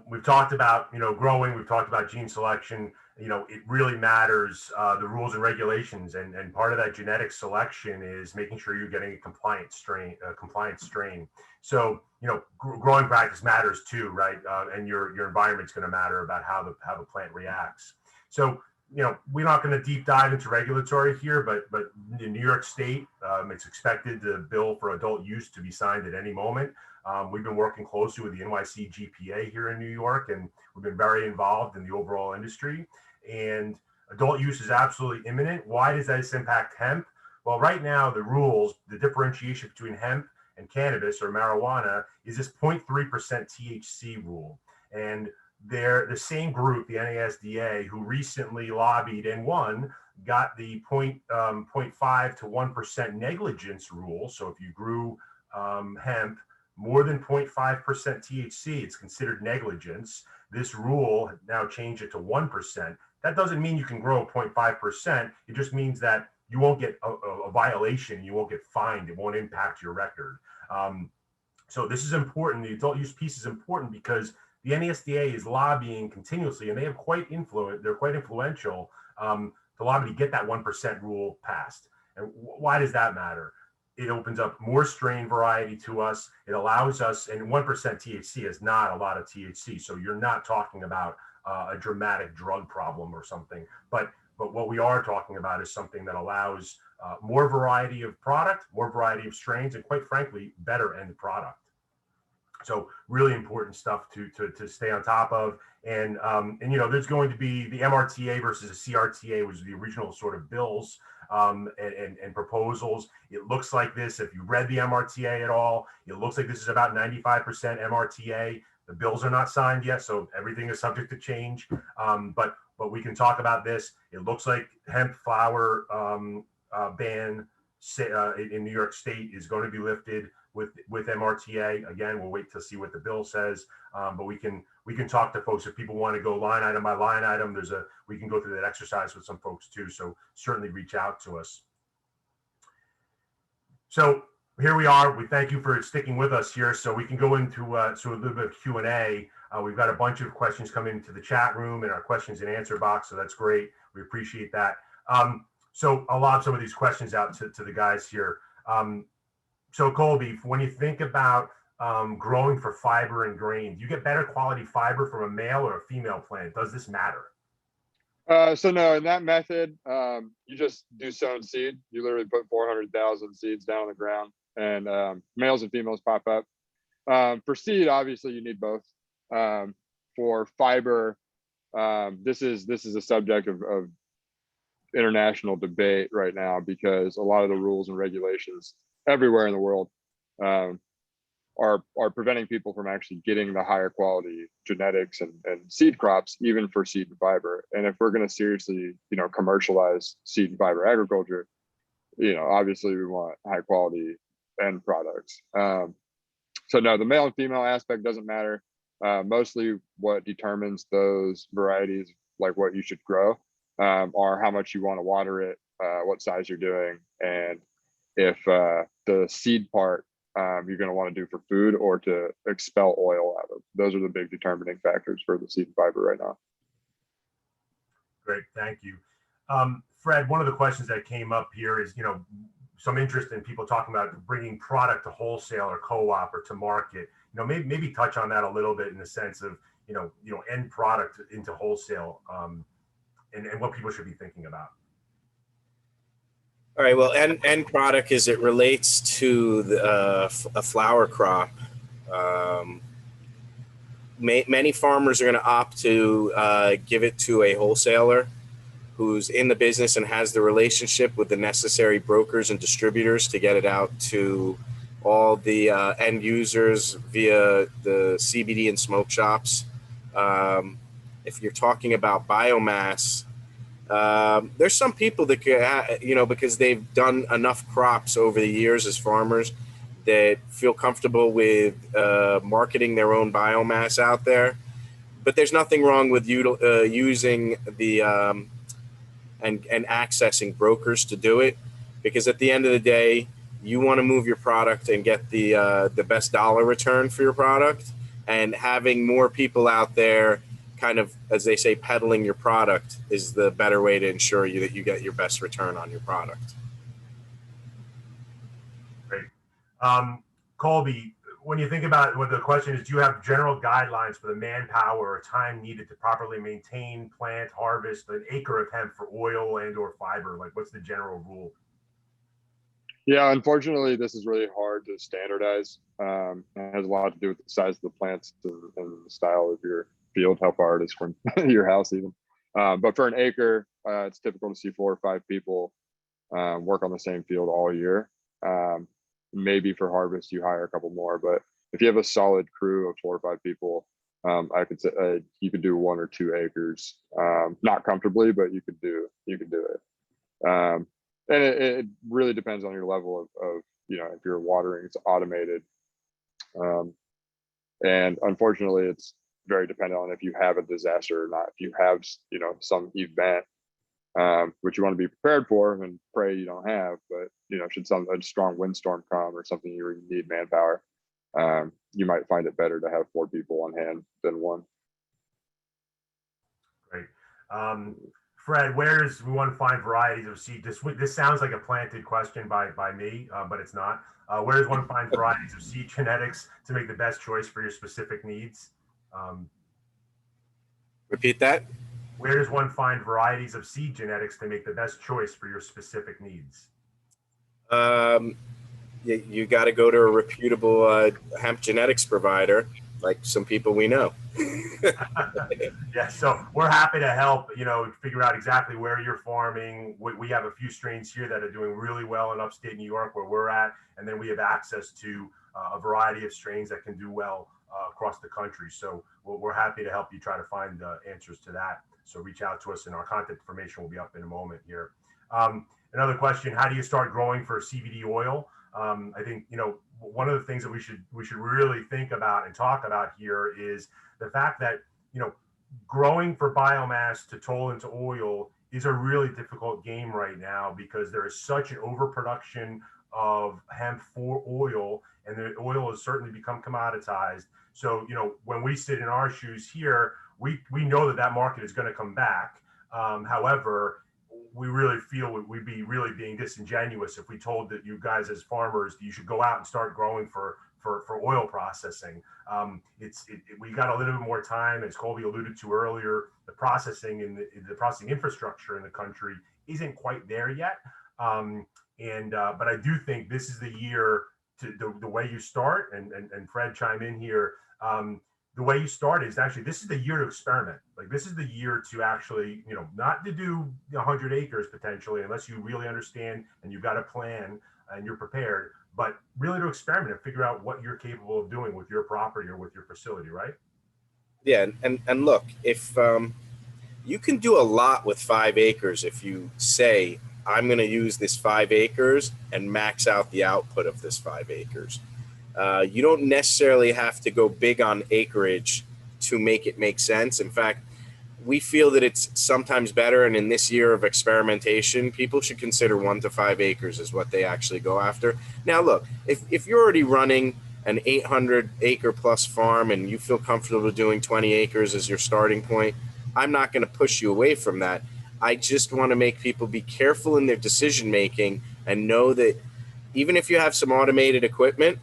S2: we've talked about, growing, we've talked about gene selection. It really matters, the rules and regulations, and part of that genetic selection is making sure you're getting a compliant strain. So, growing practice matters too, right? And your environment's going to matter about how the plant reacts. So, we're not going to deep dive into regulatory here, but in New York State, it's expected the bill for adult use to be signed at any moment. We've been working closely with the NYC GPA here in New York, and we've been very involved in the overall industry. And adult use is absolutely imminent. Why does this impact hemp? Well, right now, the rules, the differentiation between hemp and cannabis or marijuana is this 0.3% THC rule. And they're the same group, the NASDA, who recently lobbied and won, got the 0.5 to 1% negligence rule. So if you grew hemp more than 0.5% THC, it's considered negligence. This rule now changed it to 1%. That doesn't mean you can grow 0.5%. It just means that you won't get a violation. You won't get fined. It won't impact your record. So this is important. The adult use piece is important because the NASDA is lobbying continuously, and they have they're quite influential to lobby to get that 1% rule passed. And why does that matter? It opens up more strain variety to us. It allows us, and 1% THC is not a lot of THC. So you're not talking about a dramatic drug problem or something. But what we are talking about is something that allows more variety of product, more variety of strains, and quite frankly, better end product. So really important stuff to stay on top of. And there's going to be the MRTA versus the CRTA, which is the original sort of bills and proposals. It looks like this, if you read the MRTA at all, it looks like this is about 95% MRTA. The bills are not signed yet, so everything is subject to change. But we can talk about this. It looks like hemp flower ban in New York State is going to be lifted with MRTA. Again, we'll wait to see what the bill says, but we can talk to folks if people want to go line item by line item. We can go through that exercise with some folks too. So certainly reach out to us. So here we are. We thank you for sticking with us here. So we can go into a little bit of Q&A. We've got a bunch of questions coming into the chat room and our questions and answer box. So that's great. We appreciate that. So I'll lob some of these questions out to the guys here. So Colby, when you think about growing for fiber and grain, do you get better quality fiber from a male or a female plant? Does this matter?
S4: So no, in that method, you just do sown seed. You literally put 400,000 seeds down on the ground, and males and females pop up. For seed, obviously, you need both. For fiber, this is a subject of international debate right now because a lot of the rules and regulations everywhere in the world are preventing people from actually getting the higher quality genetics and seed crops, even for seed and fiber. And if we're going to seriously, commercialize seed and fiber agriculture, obviously we want high quality end products. So no, the male and female aspect doesn't matter. Mostly what determines those varieties, like what you should grow, are how much you want to water it, what size you're doing, and if the seed part you're going to want to do for food or to expel oil out of. Those are the big determining factors for the seed and fiber right now.
S2: Great, thank you. Fred, one of the questions that came up here is, some interest in people talking about bringing product to wholesale or co-op or to market. Maybe touch on that a little bit in the sense of, end product into wholesale, and what people should be thinking about.
S3: All right. Well, end product as it relates to a flower crop. Many farmers are going to opt to give it to a wholesaler who's in the business and has the relationship with the necessary brokers and distributors to get it out to all the end users via the CBD and smoke shops. If you're talking about biomass, there's some people that could, because they've done enough crops over the years as farmers that feel comfortable with marketing their own biomass out there. But there's nothing wrong with using the and accessing brokers to do it, because at the end of the day, you want to move your product and get the best dollar return for your product, and having more people out there kind of, as they say, peddling your product is the better way to ensure that you get your best return on your product.
S2: Great. Colby, when you think about what the question is, do you have general guidelines for the manpower or time needed to properly maintain, plant, harvest an acre of hemp for oil and or fiber? Like, what's the general rule?
S4: Yeah, unfortunately, this is really hard to standardize. It has a lot to do with the size of the plants and the style of your field, how far it is from your house even. But for an acre, it's typical to see 4 or 5 people work on the same field all year. Maybe for harvest, you hire a couple more, but if you have a solid crew of 4 or 5 people, I could say you could do 1 or 2 acres, not comfortably, but you could do it. And it really depends on your level of if you're watering, it's automated. And unfortunately, it's very dependent on if you have a disaster or not. If you have, some event, which you want to be prepared for and pray you don't have, but, should a strong windstorm come or something you need manpower, you might find it better to have 4 people on hand than 1.
S2: Great. Fred, where does we want to find varieties of seed? This sounds like a planted question by me, but it's not. Where does one find varieties of seed genetics to make the best choice for your specific needs?
S3: Repeat that.
S2: Where does one find varieties of seed genetics to make the best choice for your specific needs?
S3: You got to go to a reputable hemp genetics provider, like some people we know.
S2: Yeah, so we're happy to help, figure out exactly where you're farming. We have a few strains here that are doing really well in upstate New York where we're at, and then we have access to a variety of strains that can do well across the country. So we're happy to help you try to find answers to that. So reach out to us, and our contact information will be up in a moment here. Another question: how do you start growing for CBD oil? I think one of the things that we should really think about and talk about here is the fact that growing for biomass to toll into oil is a really difficult game right now, because there is such an overproduction of hemp for oil, and the oil has certainly become commoditized. So when we sit in our shoes here, we know that market is going to come back. However, we really feel we'd be really being disingenuous if we told that you guys as farmers you should go out and start growing for oil processing. We got a little bit more time, as Colby alluded to earlier. The processing and the processing infrastructure in the country isn't quite there yet. But I do think this is the year to the way you start, and Fred chime in here. The way you start is actually, this is the year to experiment. Like, this is the year to actually, not to do 100 acres potentially, unless you really understand and you've got a plan and you're prepared, but really to experiment and figure out what you're capable of doing with your property or with your facility, right?
S3: Yeah, and look, if you can do a lot with 5 acres if you say, I'm going to use this 5 acres and max out the output of this 5 acres. You don't necessarily have to go big on acreage to make it make sense. In fact, we feel that it's sometimes better, and in this year of experimentation, people should consider 1 to 5 acres is what they actually go after. Now, look, if you're already running an 800-acre plus farm and you feel comfortable doing 20 acres as your starting point, I'm not going to push you away from that. I just want to make people be careful in their decision making and know that even if you have some automated equipment,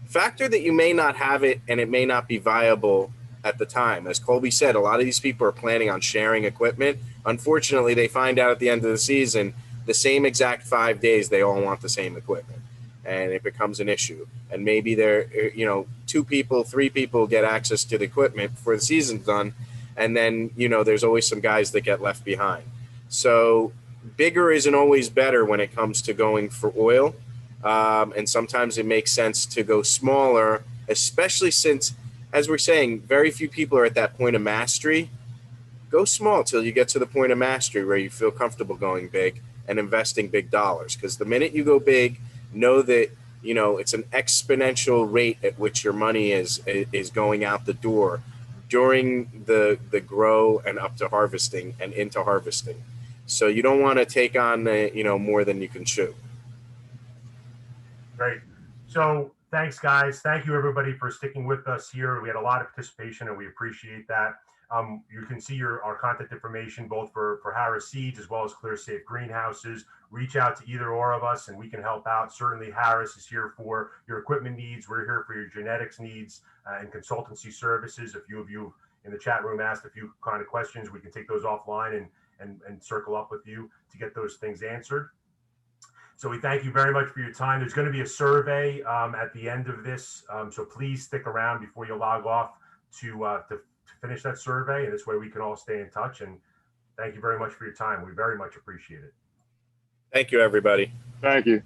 S3: factor that you may not have it and it may not be viable at the time. As Colby said, a lot of these people are planning on sharing equipment. Unfortunately, they find out at the end of the season, the same exact 5 days, they all want the same equipment. And it becomes an issue. And maybe there, 2 people, 3 people get access to the equipment before the season's done. And then, there's always some guys that get left behind. So bigger isn't always better when it comes to going for oil. And sometimes it makes sense to go smaller, especially since, as we're saying, very few people are at that point of mastery. Go small till you get to the point of mastery where you feel comfortable going big and investing big dollars. Because the minute you go big, know that it's an exponential rate at which your money is going out the door during the grow and up to harvesting and into harvesting. So you don't want to take on more than you can chew.
S2: Great. So thanks, guys. Thank you, everybody, for sticking with us here. We had a lot of participation, and we appreciate that. You can see our contact information both for Harris Seeds as well as ClearSafe Greenhouses. Reach out to either or of us, and we can help out. Certainly, Harris is here for your equipment needs. We're here for your genetics needs and consultancy services. A few of you in the chat room asked a few kind of questions. We can take those offline and circle up with you to get those things answered. So we thank you very much for your time. There's going to be a survey at the end of this, so please stick around before you log off to finish that survey, and this way we can all stay in touch. And thank you very much for your time. We very much appreciate it.
S3: Thank you, everybody.
S4: Thank you.